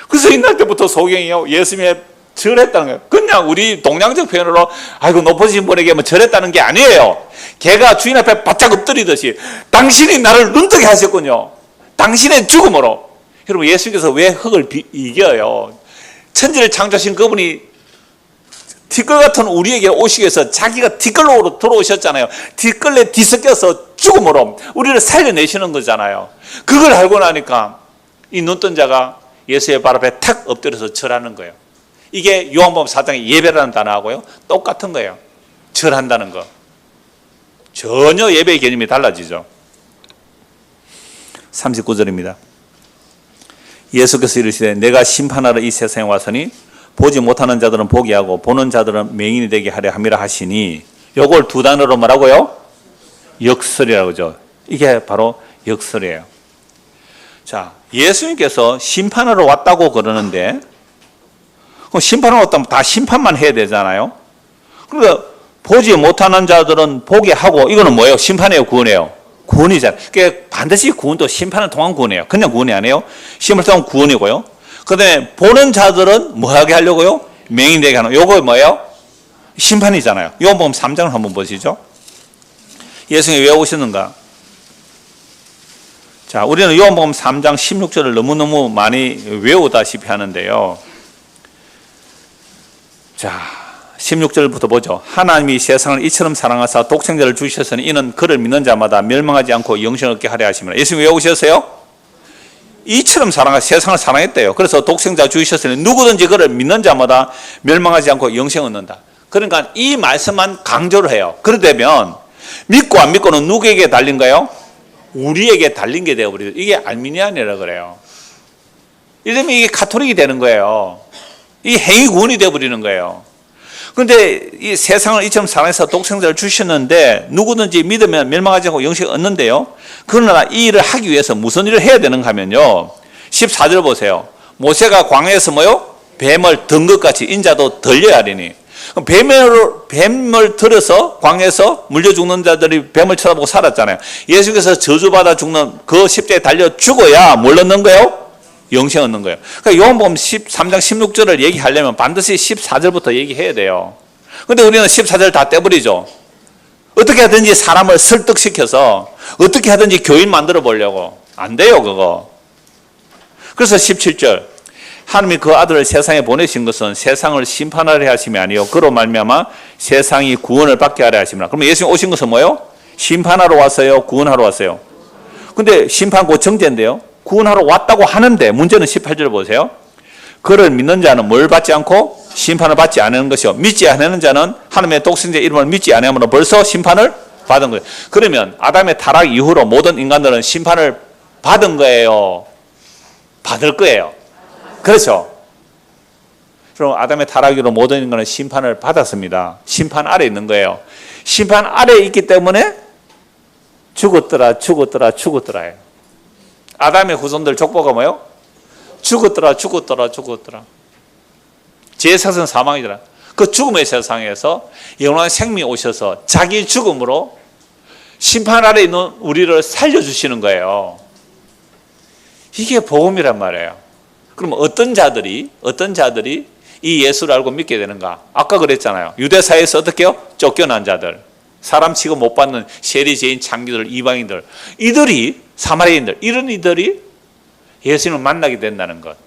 그래서 옛날 때부터 소경이요, 예수님의 절했다는 거예요. 그냥 우리 동양적 표현으로 아이고 높으신 분에게 뭐 절했다는 게 아니에요. 개가 주인 앞에 바짝 엎드리듯이 당신이 나를 눈뜨게 하셨군요. 당신의 죽음으로. 여러분, 예수께서 왜 흙을 이겨요? 천지를 창조하신 그분이 티끌 같은 우리에게 오시기 위해서 자기가 티끌로 들어오셨잖아요. 티끌에 뒤섞여서 죽음으로 우리를 살려내시는 거잖아요. 그걸 알고 나니까 이 눈뜬 자가 예수의 발 앞에 탁 엎드려서 절하는 거예요. 이게 요한복음 4장의 예배라는 단어하고요 똑같은 거예요. 절한다는 거. 전혀 예배의 개념이 달라지죠. 39절입니다. 예수께서 이르시되 내가 심판하러 이 세상에 왔으니 보지 못하는 자들은 보게 하고 보는 자들은 맹인이 되게 하려 함이라 하시니, 요걸 두 단어로 뭐라고요? 역설이라고 하죠. 이게 바로 역설이에요. 자, 예수님께서 심판하러 왔다고 그러는데 심판하러 왔다면 다 심판만 해야 되잖아요. 그러니까 보지 못하는 자들은 보게 하고, 이거는 뭐예요? 심판이에요, 구원이에요? 구원이잖아요. 그러니까 반드시 구원도 심판을 통한 구원이에요. 그냥 구원이 아니에요. 심판을 통한 구원이고요. 그 다음에 보는 자들은 뭐 하게 하려고요? 맹인 되게 하는, 요거 뭐예요? 심판이잖아요. 요한복음 3장을 한번 보시죠. 예수님이 왜 오셨는가? 자, 우리는 요한복음 3장 16절을 너무너무 많이 외우다시피 하는데요. 자, 16절부터 보죠. 하나님이 세상을 이처럼 사랑하사 독생자를 주셨으니 이는 그를 믿는 자마다 멸망하지 않고 영생을 얻게 하려 하심이라. 예수님이 왜 오셨어요? 이처럼 세상을 사랑했대요. 그래서 독생자 주셨으니 누구든지 그를 믿는 자마다 멸망하지 않고 영생을 얻는다. 그러니까 이 말씀만 강조를 해요. 그러다면 믿고 안 믿고는 누구에게 달린 거예요? 우리에게 달린 게 되어버리죠. 이게 알미니안이라 그래요. 이러면 이게 가톨릭이 되는 거예요. 이 행위 구원이 되어버리는 거예요. 그런데 이 세상을 이처럼 사랑해서 독생자를 주셨는데 누구든지 믿으면 멸망하지 않고 영생을 얻는데요. 그러나 이 일을 하기 위해서 무슨 일을 해야 되는가 하면요. 14절 보세요. 모세가 광야에서 뭐요? 뱀을 든 것 같이 인자도 들려야 하리니. 뱀을 들어서 광야에서 물려 죽는 자들이 뱀을 쳐다보고 살았잖아요. 예수께서 저주받아 죽는 그 십자가에 달려 죽어야 뭘 얻는 거예요? 영생 얻는 거예요. 그러니까 요한복음 13장 16절을 얘기하려면 반드시 14절부터 얘기해야 돼요. 근데 우리는 14절 다 떼버리죠. 어떻게 하든지 사람을 설득시켜서 어떻게 하든지 교인 만들어 보려고. 안 돼요, 그거. 그래서 17절. 하나님이 그 아들을 세상에 보내신 것은 세상을 심판하려 하심이 아니요 그로 말미암아 세상이 구원을 받게 하려 하심이라. 그러면 예수님 오신 것은 뭐예요? 심판하러 왔어요? 구원하러 왔어요? 근데 심판 곧 정죄인데요. 구원하러 왔다고 하는데 문제는 18절 보세요. 그를 믿는 자는 뭘 받지 않고 심판을 받지 않는 것이요 믿지 않는 자는 하나님의 독생자 이름을 믿지 않으므로 벌써 심판을 받은 거예요. 그러면 아담의 타락 이후로 모든 인간들은 심판을 받은 거예요? 받을 거예요? 그렇죠? 그럼 아담의 타락 이후로 모든 인간은 심판을 받았습니다. 심판 아래 있는 거예요. 심판 아래 있기 때문에 죽었더라 죽었더라예요. 아담의 후손들 족보가 뭐예요? 죽었더라. 죄의 삭은 사망이더라. 그 죽음의 세상에서 영원한 생명이 오셔서 자기 죽음으로 심판 아래 있는 우리를 살려주시는 거예요. 이게 복음이란 말이에요. 그럼 어떤 자들이 이 예수를 알고 믿게 되는가? 아까 그랬잖아요. 유대사회에서 어떻게 해요? 쫓겨난 자들, 사람 취급 못 받는 세리제인, 창기들, 이방인들, 이들이 사마리아인들, 이런 이들이 예수님을 만나게 된다는 것.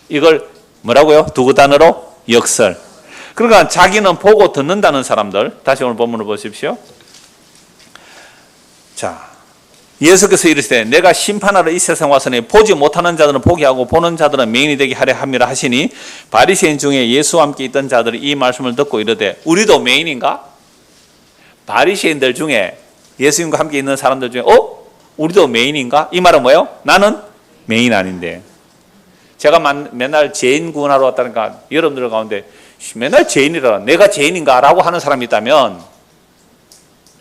이걸 뭐라고요? 두 단어로 역설. 그러니까 자기는 보고 듣는다는 사람들, 다시 오늘 본문을 보십시오. 자, 예수께서 이르시되 내가 심판하러 이 세상 왔으니 보지 못하는 자들은 보게 하고 보는 자들은 맹인이 되게 하려 함이라 하시니 바리새인 중에 예수와 함께 있던 자들이 이 말씀을 듣고 이르되 우리도 맹인인가? 바리새인들 중에 예수님과 함께 있는 사람들 중에 우리도 맹인인가? 이 말은 뭐예요? 나는 맹인 아닌데. 제가 맨날 죄인 구원하러 왔다니까 여러분들 가운데 맨날 죄인이라 내가 죄인인가? 라고 하는 사람이 있다면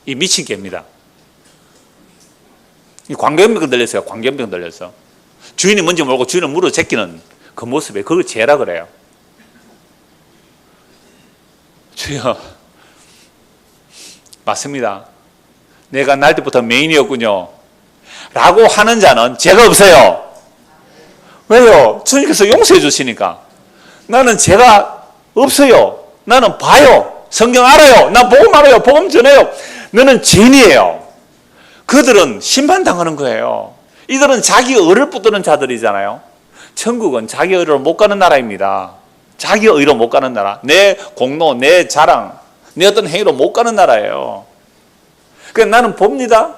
이 미친 개입니다. 이 광견병 들렸어요. 광견병 들렸어. 주인이 뭔지 모르고 주인을 물어 제끼는 그 모습에 그걸 죄라 그래요. 주여, 맞습니다. 내가 날 때부터 맹인이었군요. 라고 하는 자는 죄가 없어요. 왜요? 주님께서 용서해 주시니까. 나는 죄가 없어요. 나는 봐요. 성경 알아요. 나 복음 알아요. 복음 전해요. 너는 죄인이에요. 그들은 심판당하는 거예요. 이들은 자기 의를 붙드는 자들이잖아요. 천국은 자기 의로 못 가는 나라입니다. 자기 의로 못 가는 나라. 내 공로, 내 자랑, 내 어떤 행위로 못 가는 나라예요. 그래서 나는 봅니다.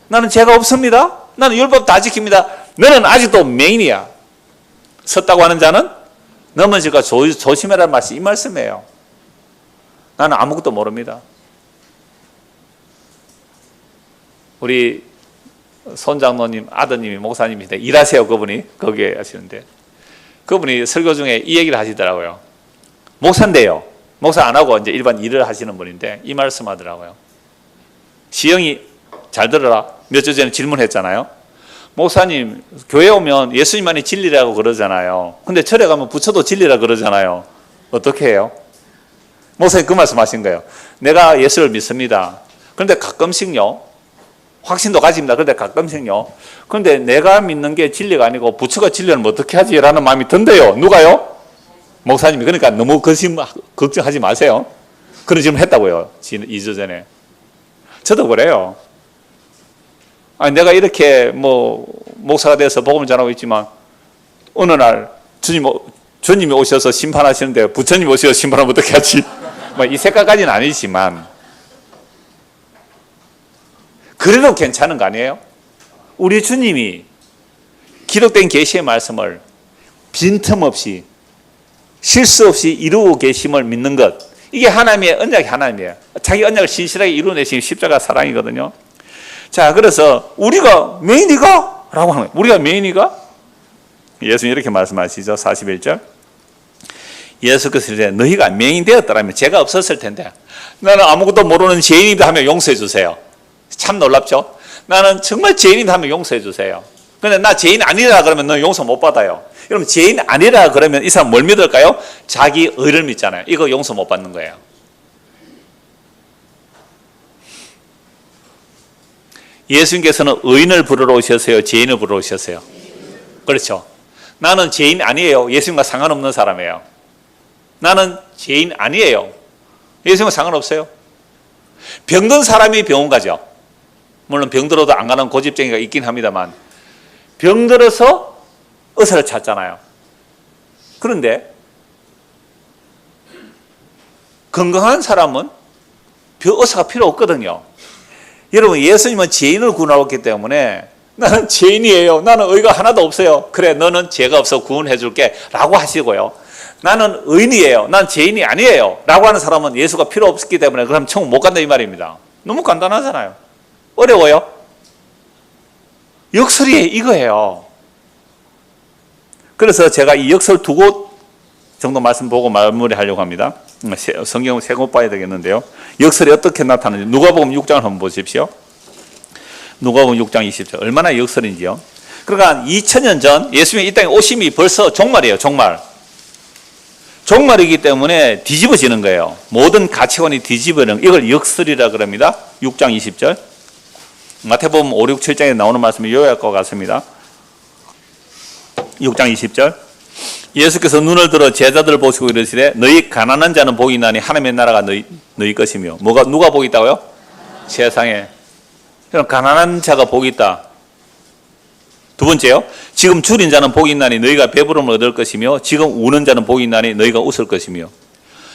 나는 죄가 없습니다. 나는 율법 다 지킵니다. 너는 아직도 맹인이야. 섰다고 하는 자는 넘어질까 조심해라는 말씀이 이 말씀이에요. 나는 아무것도 모릅니다. 우리 손장로님 아드님이 목사님인데 일하세요. 그분이 거기에 하시는데 그분이 설교 중에 이 얘기를 하시더라고요. 목사인데요. 목사 안 하고 이제 일반 일을 하시는 분인데 이 말씀 하더라고요. 시영이 잘 들어라. 몇 주 전에 질문했잖아요. 목사님 교회 오면 예수님만이 진리라고 그러잖아요. 근데 절에 가면 부처도 진리라 그러잖아요. 어떻게 해요? 목사님 그 말씀 하신 거예요. 내가 예수를 믿습니다. 그런데 가끔씩요. 확신도 가집니다. 그런데 가끔씩요. 그런데 내가 믿는 게 진리가 아니고 부처가 진리라면 어떻게 하지? 라는 마음이 든대요. 누가요? 목사님이. 그러니까 너무 걱정하지 마세요. 그런 질문 했다고요. 2주 전에. 저도 그래요. 아니, 내가 이렇게 목사가 돼서 복음을 전하고 있지만 어느 날 주님이 오셔서 심판하시는데 부처님이 오셔서 심판하면 어떻게 하지? 이 색깔까지는 아니지만 그래도 괜찮은 거 아니에요? 우리 주님이 기록된 계시의 말씀을 빈틈없이 실수 없이 이루고 계심을 믿는 것, 이게 하나님의 언약이 하나님이에요. 자기 언약을 신실하게 이루어내신 십자가 사랑이거든요. 자, 그래서 우리가 맹인이가? 라고 하는 거예요. 우리가 맹인이가? 예수님 이렇게 말씀하시죠. 41절. 예수께서 이제 너희가 맹인 되었더라면 죄가 없었을 텐데 나는 아무것도 모르는 죄인이다 하면 용서해 주세요. 참 놀랍죠? 나는 정말 죄인이다 하면 용서해 주세요. 근데 나 죄인 아니라 그러면 너 용서 못 받아요. 여러분 죄인 아니라 그러면 이 사람 뭘 믿을까요? 자기 의를 믿잖아요. 이거 용서 못 받는 거예요. 예수님께서는 의인을 부르러 오셨어요? 죄인을 부르러 오셨어요? 그렇죠. 나는 죄인 아니에요. 예수님과 상관없는 사람이에요. 나는 죄인 아니에요. 예수님과 상관없어요. 병든 사람이 병원 가죠. 물론 병들어도 안 가는 고집쟁이가 있긴 합니다만 병들어서 의사를 찾잖아요. 그런데 건강한 사람은 의사가 필요 없거든요. 여러분, 예수님은 죄인을 구원하셨기 때문에 나는 죄인이에요. 나는 의가 하나도 없어요. 그래, 너는 죄가 없어 구원해 줄게 라고 하시고요. 나는 의인이에요. 난 죄인이 아니에요 라고 하는 사람은 예수가 필요 없기 때문에 그럼 천국 못 간다 이 말입니다. 너무 간단하잖아요. 어려워요? 역설이 이거예요. 그래서 제가 이 역설 두 곳 정도 말씀 보고 마무리하려고 합니다. 성경을 세 곳 봐야 되겠는데요. 역설이 어떻게 나타나는지 누가복음 6장을 한번 보십시오. 누가복음 6장 20절. 얼마나 역설인지요. 그러니까 2000년 전 예수님이 이 땅에 오심이 벌써 종말이에요. 종말이기 때문에 뒤집어지는 거예요. 모든 가치관이 뒤집어지는, 이걸 역설이라 그럽니다. 6장 20절. 마태복음 5, 6, 7장에 나오는 말씀이 요약할 것 같습니다. 6장 20절. 예수께서 눈을 들어 제자들을 보시고 이르시되 너희 가난한 자는 복이 있나니 하나님의 나라가 너희 것이며. 누가 복이 있다고요? 세상에. 가난한 자가 복이 있다. 두 번째요. 지금 줄인 자는 복이 있나니 너희가 배부름을 얻을 것이며 지금 우는 자는 복이 있나니 너희가 웃을 것이며.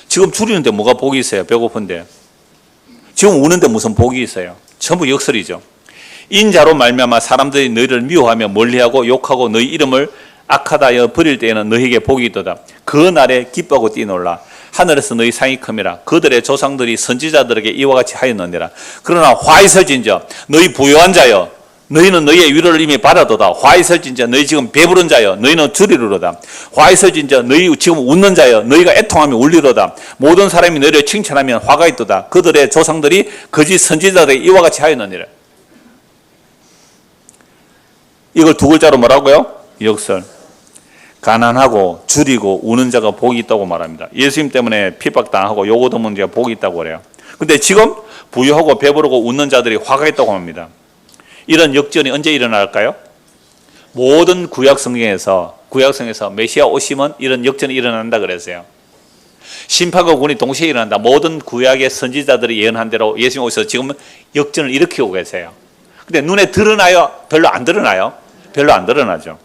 지금 줄이는데 뭐가 복이 있어요? 배고픈데. 지금 우는데 무슨 복이 있어요? 전부 역설이죠. 인자로 말미암아 사람들이 너희를 미워하며 멀리하고 욕하고 너희 이름을 악하다 하여 버릴 때에는 너희에게 복이 있도다. 그 날에 기뻐하고 뛰놀라. 하늘에서 너희 상이 큼이라. 그들의 조상들이 선지자들에게 이와 같이 하였느니라. 그러나 화이설진저 너희 부요한 자여 너희는 너희의 위로를 이미 받아도다. 화이설진저 너희 지금 배부른 자여 너희는 줄이로다. 화이설진저 너희 지금 웃는 자여 너희가 애통하며 울리로다. 모든 사람이 너희를 칭찬하면 화가 있도다. 그들의 조상들이 거짓 선지자들에게 이와 같이 하였느니라. 이걸 두 글자로 뭐라고요? 역설. 가난하고 줄이고 우는 자가 복이 있다고 말합니다. 예수님 때문에 핍박당하고 요고 듣는 자가 복이 있다고 그래요. 근데 지금 부유하고 배부르고 웃는 자들이 화가 있다고 합니다. 이런 역전이 언제 일어날까요? 모든 구약성경에서 메시아 오시면 이런 역전이 일어난다 그랬어요. 심판과 구원이 동시에 일어난다. 모든 구약의 선지자들이 예언한 대로 예수님 오셔서 지금 역전을 일으키고 계세요. 근데 눈에 드러나요? 별로 안 드러나요? 별로 안 드러나죠.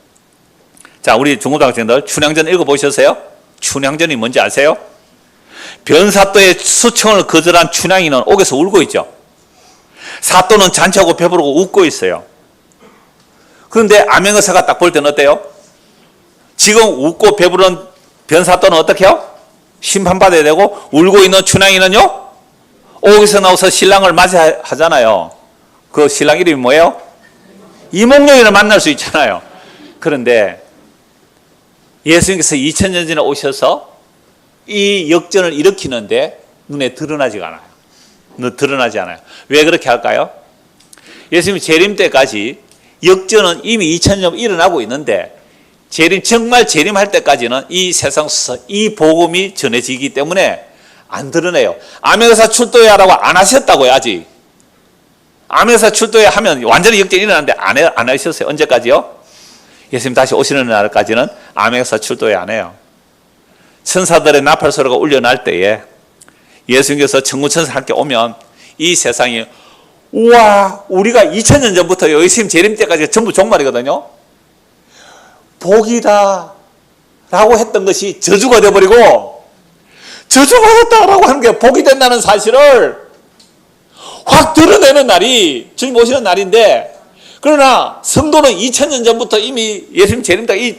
자, 우리 중고등학생들 춘향전 읽어보셨어요? 춘향전이 뭔지 아세요? 변사또의 수청을 거절한 춘향이는 옥에서 울고 있죠. 사또는 잔치하고 배부르고 웃고 있어요. 그런데 암행어사가 딱 볼 때는 어때요? 지금 웃고 배부른 변사또는 어떻게 해요? 심판받아야 되고 울고 있는 춘향이는요? 옥에서 나와서 신랑을 맞이하잖아요. 그 신랑 이름이 뭐예요? 이몽룡이를 만날 수 있잖아요. 그런데 예수님께서 2000년 전에 오셔서 이 역전을 일으키는데 눈에 드러나지 않아요. 왜 그렇게 할까요? 예수님이 재림 때까지 역전은 이미 2000년 일어나고 있는데 정말 재림할 때까지는 이 세상에서 이 복음이 전해지기 때문에 안 드러내요. 암행어사 출도해라고 안 하셨다고요. 아직. 암행어사 출도해 하면 완전히 역전이 일어나는데 안 하셨어요. 언제까지요? 예수님 다시 오시는 날까지는 암행어사 출도해 안 해요. 천사들의 나팔 소리가 울려날 때에 예수님께서 천군천사 함께 오면 이 세상이 우와, 우리가 2000년 전부터 예수님 재림 때까지 전부 종말이거든요. 복이다 라고 했던 것이 저주가 되어버리고 저주받았다라고 하는 게 복이 된다는 사실을 확 드러내는 날이 주님 오시는 날인데, 그러나 성도는 2000년 전부터 이미 예수님 재림 때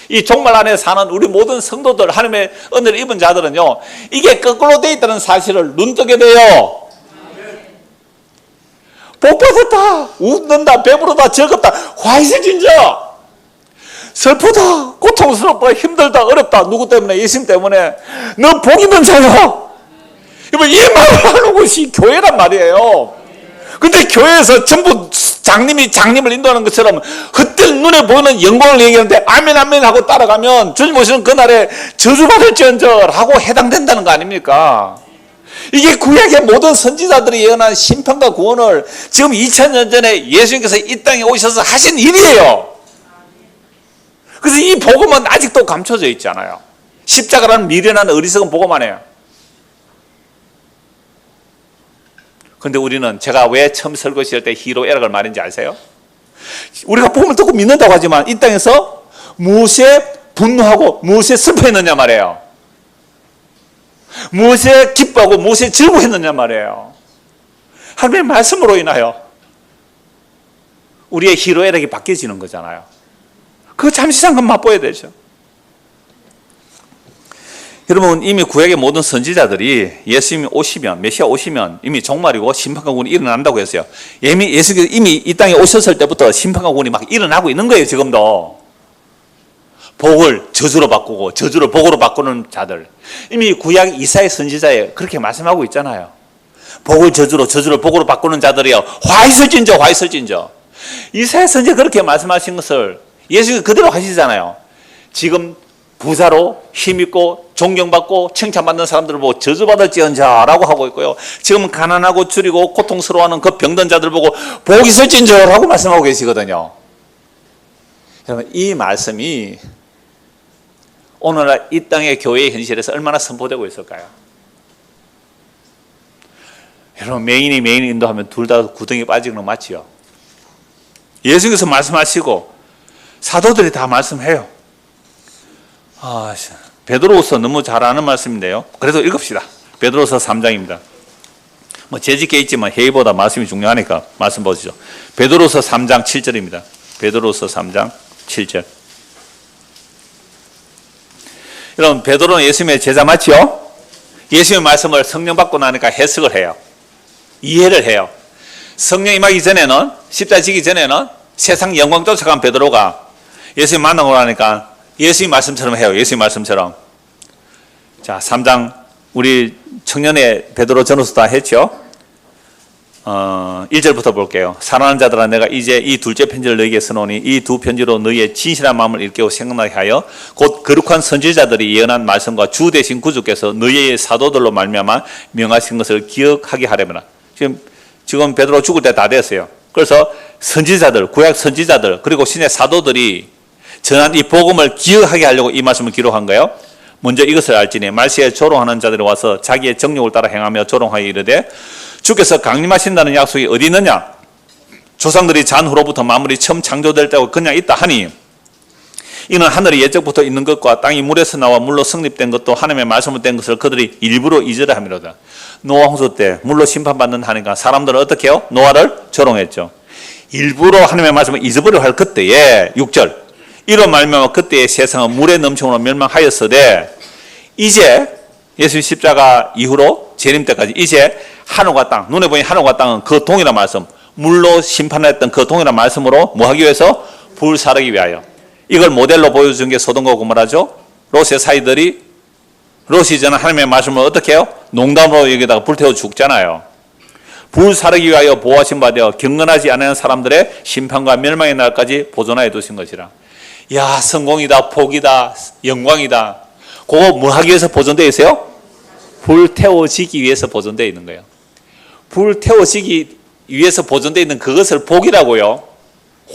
이 종말 안에 사는 우리 모든 성도들, 하나님의 은혜를 입은 자들은요, 이게 거꾸로 되어 있다는 사실을 눈뜨게 돼요. 복 받았다, 웃는다, 배부르다, 즐겁다, 화이세진저, 슬프다, 고통스럽다, 힘들다, 어렵다. 누구 때문에? 예수님 때문에. 너 복 있는 자요. 이 말을 하는 것이 교회란 말이에요. 근데 교회에서 전부 장님을 인도하는 것처럼 헛들 눈에 보이는 영광을 얘기하는데 아멘 아멘 하고 따라가면 주님 오시는 그날에 저주받을지언정 라고 해당된다는 거 아닙니까? 이게 구약의 모든 선지자들이 예언한 심판과 구원을 지금 2000년 전에 예수님께서 이 땅에 오셔서 하신 일이에요. 그래서 이 복음은 아직도 감춰져 있잖아요. 십자가라는 미련한 어리석은 복음 안에요. 그런데 우리는 제가 왜 처음 설교 시할 때 희로애락을 말인지 아세요? 우리가 복음을 듣고 믿는다고 하지만 이 땅에서 무엇에 분노하고 무엇에 슬퍼했느냐 말이에요. 무엇에 기뻐하고 무엇에 즐거워했느냐 말이에요. 하나님의 말씀으로 인하여 우리의 희로애락이 바뀌어지는 거잖아요. 그 잠시 잠깐 맛보아야 되죠. 여러분, 이미 구약의 모든 선지자들이 예수님이 오시면, 메시아 오시면 이미 종말이고 심판과 군이 일어난다고 했어요. 예수께서 이미 이 땅에 오셨을 때부터 심판과 군이 막 일어나고 있는 거예요. 지금도 복을 저주로 바꾸고 저주를 복으로 바꾸는 자들, 이미 구약 이사야 선지자에 그렇게 말씀하고 있잖아요. 복을 저주로 저주를 복으로 바꾸는 자들이요, 화 있을진저 화 있을진저. 이사야 선지자 그렇게 말씀하신 것을 예수가 그대로 하시잖아요. 지금 부자로 힘있고 존경받고 칭찬받는 사람들을 보고 저주받을지언자라고 하고 있고요. 지금 가난하고 줄이고 고통스러워하는 그 병든 자들 보고 복 있을진저라고 말씀하고 계시거든요. 여러분, 이 말씀이 오늘날 이 땅의 교회의 현실에서 얼마나 선포되고 있을까요? 여러분, 메인이 메인 인도하면 둘 다 구덩이 빠지는 거 맞지요? 예수께서 말씀하시고 사도들이 다 말씀해요. 베드로후서 너무 잘 아는 말씀인데요. 그래도 읽읍시다. 베드로후서 3장입니다. 뭐 재직해 있지만 회의보다 말씀이 중요하니까 말씀 보시죠. 베드로후서 3장 7절입니다. 베드로후서 3장 7절. 여러분, 베드로는 예수님의 제자 맞죠? 예수님의 말씀을 성령 받고 나니까 해석을 해요. 이해를 해요. 성령 임하기 전에는, 십자가 지기 전에는 세상 영광 쫓아간 베드로가 예수님 만나고 나니까 예수님 말씀처럼 해요. 예수님 말씀처럼. 자, 3장 우리 청년의 베드로 전후서 다 했죠? 1절부터 볼게요. 사랑하는 자들아, 내가 이제 이 둘째 편지를 너희에게 써놓으니 이 두 편지로 너희의 진실한 마음을 일깨워 생각나게 하여 곧 거룩한 선지자들이 예언한 말씀과 주 되신 구주께서 너희의 사도들로 말미암아 명하신 것을 기억하게 하려면. 지금 베드로 죽을 때 다 됐어요. 그래서 선지자들, 구약 선지자들, 그리고 신의 사도들이 전한 이 복음을 기억하게 하려고 이 말씀을 기록한 거예요. 먼저 이것을 알지니 말세에 조롱하는 자들이 와서 자기의 정욕을 따라 행하며 조롱하여 이르되 주께서 강림하신다는 약속이 어디 있느냐? 조상들이 잔후로부터 만물이 처음 창조될 때고 그냥 있다 하니 이는 하늘이 예적부터 있는 것과 땅이 물에서 나와 물로 성립된 것도 하나님의 말씀으로 된 것을 그들이 일부러 잊으려 함이로다. 노아 홍수 때 물로 심판받는 하니까 사람들은 어떻게 해요? 노아를 조롱했죠. 일부러 하나님의 말씀을 잊어버려 할 그때에 6절 이로 말미암아 그때의 세상은 물의 넘침으로 멸망하였으되 이제 예수 십자가 이후로 재림 때까지 이제 하늘과 땅, 눈에 보이는 하늘과 땅은 그 동일한 말씀, 물로 심판했던 그 동일한 말씀으로 뭐 하기 위해서? 불사르기 위하여. 이걸 모델로 보여준 게 소돔과 고모라죠. 롯의 사이들이 롯이 전한 하나님의 말씀을 어떻게 해요? 농담으로 여기다가 불태워 죽잖아요. 불사르기 위하여 보호하신 바 되어 경건하지 않은 사람들의 심판과 멸망의 날까지 보존하여 두신 것이라. 야, 성공이다, 복이다, 영광이다. 그거 뭐 하기 위해서 보존되어 있어요? 불태워지기 위해서 보존되어 있는 거예요. 불태워지기 위해서 보존되어 있는 그것을 복이라고요.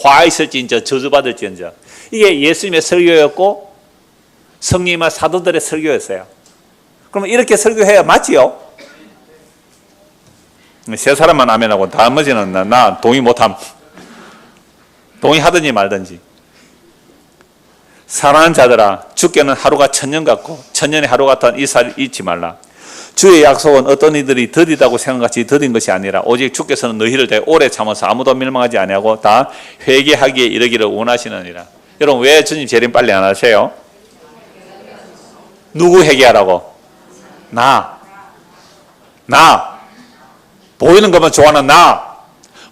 화 있을지언정 저주받을지언정. 이게 예수님의 설교였고 성령과 사도들의 설교였어요. 그러면 이렇게 설교해야 맞지요? 세 사람만 아멘하고 나머지는 나 동의 못함. 동의하든지 말든지. 사랑하는 자들아, 주께는 하루가 천년 같고 천년의 하루 같은 이 사를 잊지 말라. 주의 약속은 어떤 이들이 더디다고 생각같이 더딘 것이 아니라 오직 주께서는 너희를 되게 오래 참아서 아무도 멸망하지 아니하고 다 회개하기에 이르기를 원하시느니라. 여러분, 왜 주님 재림 빨리 안 하세요? 누구 회개하라고? 나. 보이는 것만 좋아하는 나.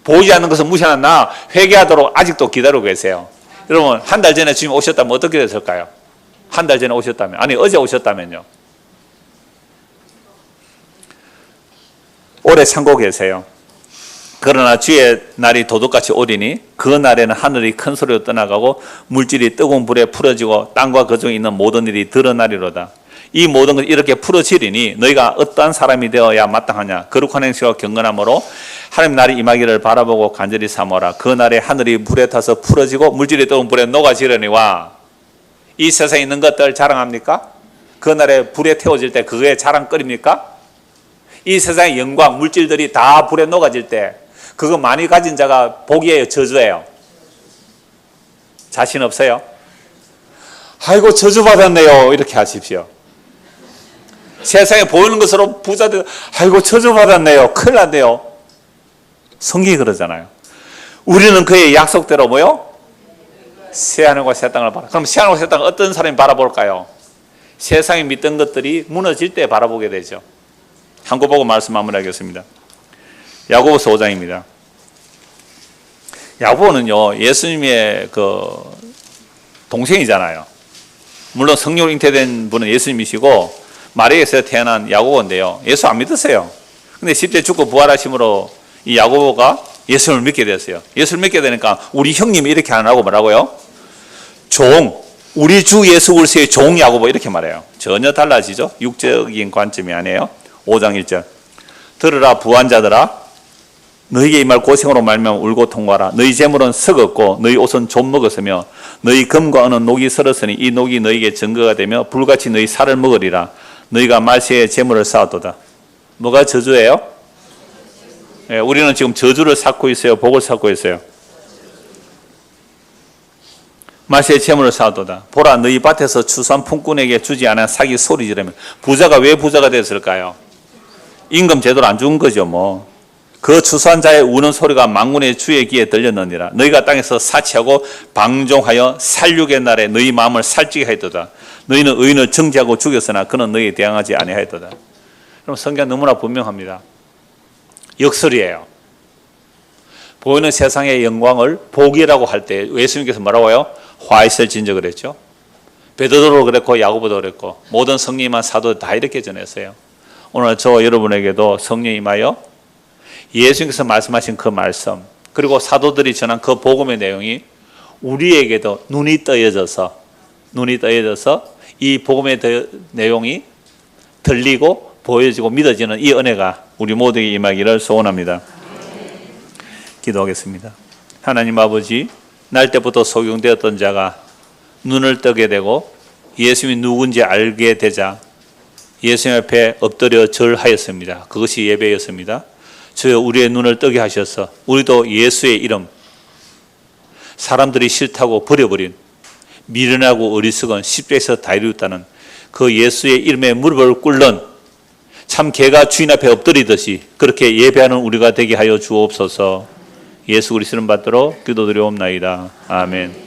보이지 않는 것을 무시하는 나. 회개하도록 아직도 기다리고 계세요. 여러분, 한 달 전에 주님 오셨다면 어떻게 됐을까요? 한 달 전에 오셨다면, 아니 어제 오셨다면요. 오래 참고 계세요. 그러나 주의 날이 도둑같이 오리니 그 날에는 하늘이 큰 소리로 떠나가고 물질이 뜨거운 불에 풀어지고 땅과 그 중에 있는 모든 일이 드러나리로다. 이 모든 것이 이렇게 풀어지리니 너희가 어떠한 사람이 되어야 마땅하냐? 거룩한 행실과 경건함으로 하나님 날이 임하기를 바라보고 간절히 사모라. 그 날에 하늘이 불에 타서 풀어지고 물질이 뜨거운 불에 녹아지려니와. 이 세상에 있는 것들 자랑합니까? 그날에 불에 태워질 때 그거에 자랑거립니까? 이 세상의 영광, 물질들이 다 불에 녹아질 때 그거 많이 가진 자가 복이에요, 저주예요? 자신 없어요? 아이고 저주받았네요 이렇게 하십시오. 세상에 보이는 것으로 부자들 아이고 저주받았네요, 큰일 났네요. 성경이 그러잖아요. 우리는 그의 약속대로 뭐요? 새하늘과 새 땅을 바라. 그럼 새하늘과 새 땅을 어떤 사람이 바라볼까요? 세상에 믿던 것들이 무너질 때 바라보게 되죠. 한 거 보고 말씀 마무리하겠습니다. 야고보서 5장입니다. 야고보는요 예수님의 그 동생이잖아요. 물론 성령으로 잉태된 분은 예수님이시고 마리아에서 태어난 야고보인데요. 예수 안 믿으세요. 근데 10대 죽고 부활하심으로 이 야고보가 예수를 믿게 됐어요. 예수를 믿게 되니까 우리 형님이 이렇게 안 하고 뭐라고요? 종, 우리 주 예수 그리스도의 종 야고보 이렇게 말해요. 전혀 달라지죠. 육적인 관점이 아니에요. 5장 1절 들으라 부한자들아 너희에게 임할 고생으로 말미암아 울고 통과하라. 너희 재물은 썩었고 너희 옷은 좀 먹었으며 너희 금과 은은 녹이 설었으니 이 녹이 너희에게 증거가 되며 불같이 너희 살을 먹으리라. 너희가 말세에 재물을 쌓았도다. 뭐가 저주예요? 예, 우리는 지금 저주를 쌓고 있어요, 복을 쌓고 있어요? 말세에 재물을 쌓았도다. 보라 너희 밭에서 추수한 품꾼에게 주지 않은 삭이 소리 지르며. 부자가 왜 부자가 됐을까요? 임금 제대로 안 준 거죠 뭐. 그 추수한 자의 우는 소리가 만군의 주의 귀에 들렸느니라. 너희가 땅에서 사치하고 방종하여 살육의 날에 너희 마음을 살찌게 하였도다. 너희는 의인을 정죄하고 죽였으나 그는 너희에 대항하지 아니하였도다. 그럼 성경 너무나 분명합니다. 역설이에요. 보이는 세상의 영광을 복이라고 할 때 예수님께서 뭐라고요? 화 있을 진저 그랬죠. 베드로도 그랬고 야고보도 그랬고 모든 성령님한 사도 다 이렇게 전했어요. 오늘 저 여러분에게도 성령 임하여 예수님께서 말씀하신 그 말씀 그리고 사도들이 전한 그 복음의 내용이 우리에게도 눈이 떠여져서 이 복음의 내용이 들리고 보여지고 믿어지는 이 은혜가 우리 모두에게 임하기를 소원합니다. 기도하겠습니다. 하나님 아버지, 날 때부터 소경되었던 자가 눈을 뜨게 되고 예수님이 누군지 알게 되자 예수님 앞에 엎드려 절하였습니다. 그것이 예배였습니다. 주여 우리의 눈을 뜨게 하셔서 우리도 예수의 이름, 사람들이 싫다고 버려버린 미련하고 어리석은 십자에서 다이루었다는 그 예수의 이름에 무릎을 꿇는 참 개가 주인 앞에 엎드리듯이 그렇게 예배하는 우리가 되게 하여 주옵소서. 예수 그리스도를 받들어 기도드리옵나이다. 아멘.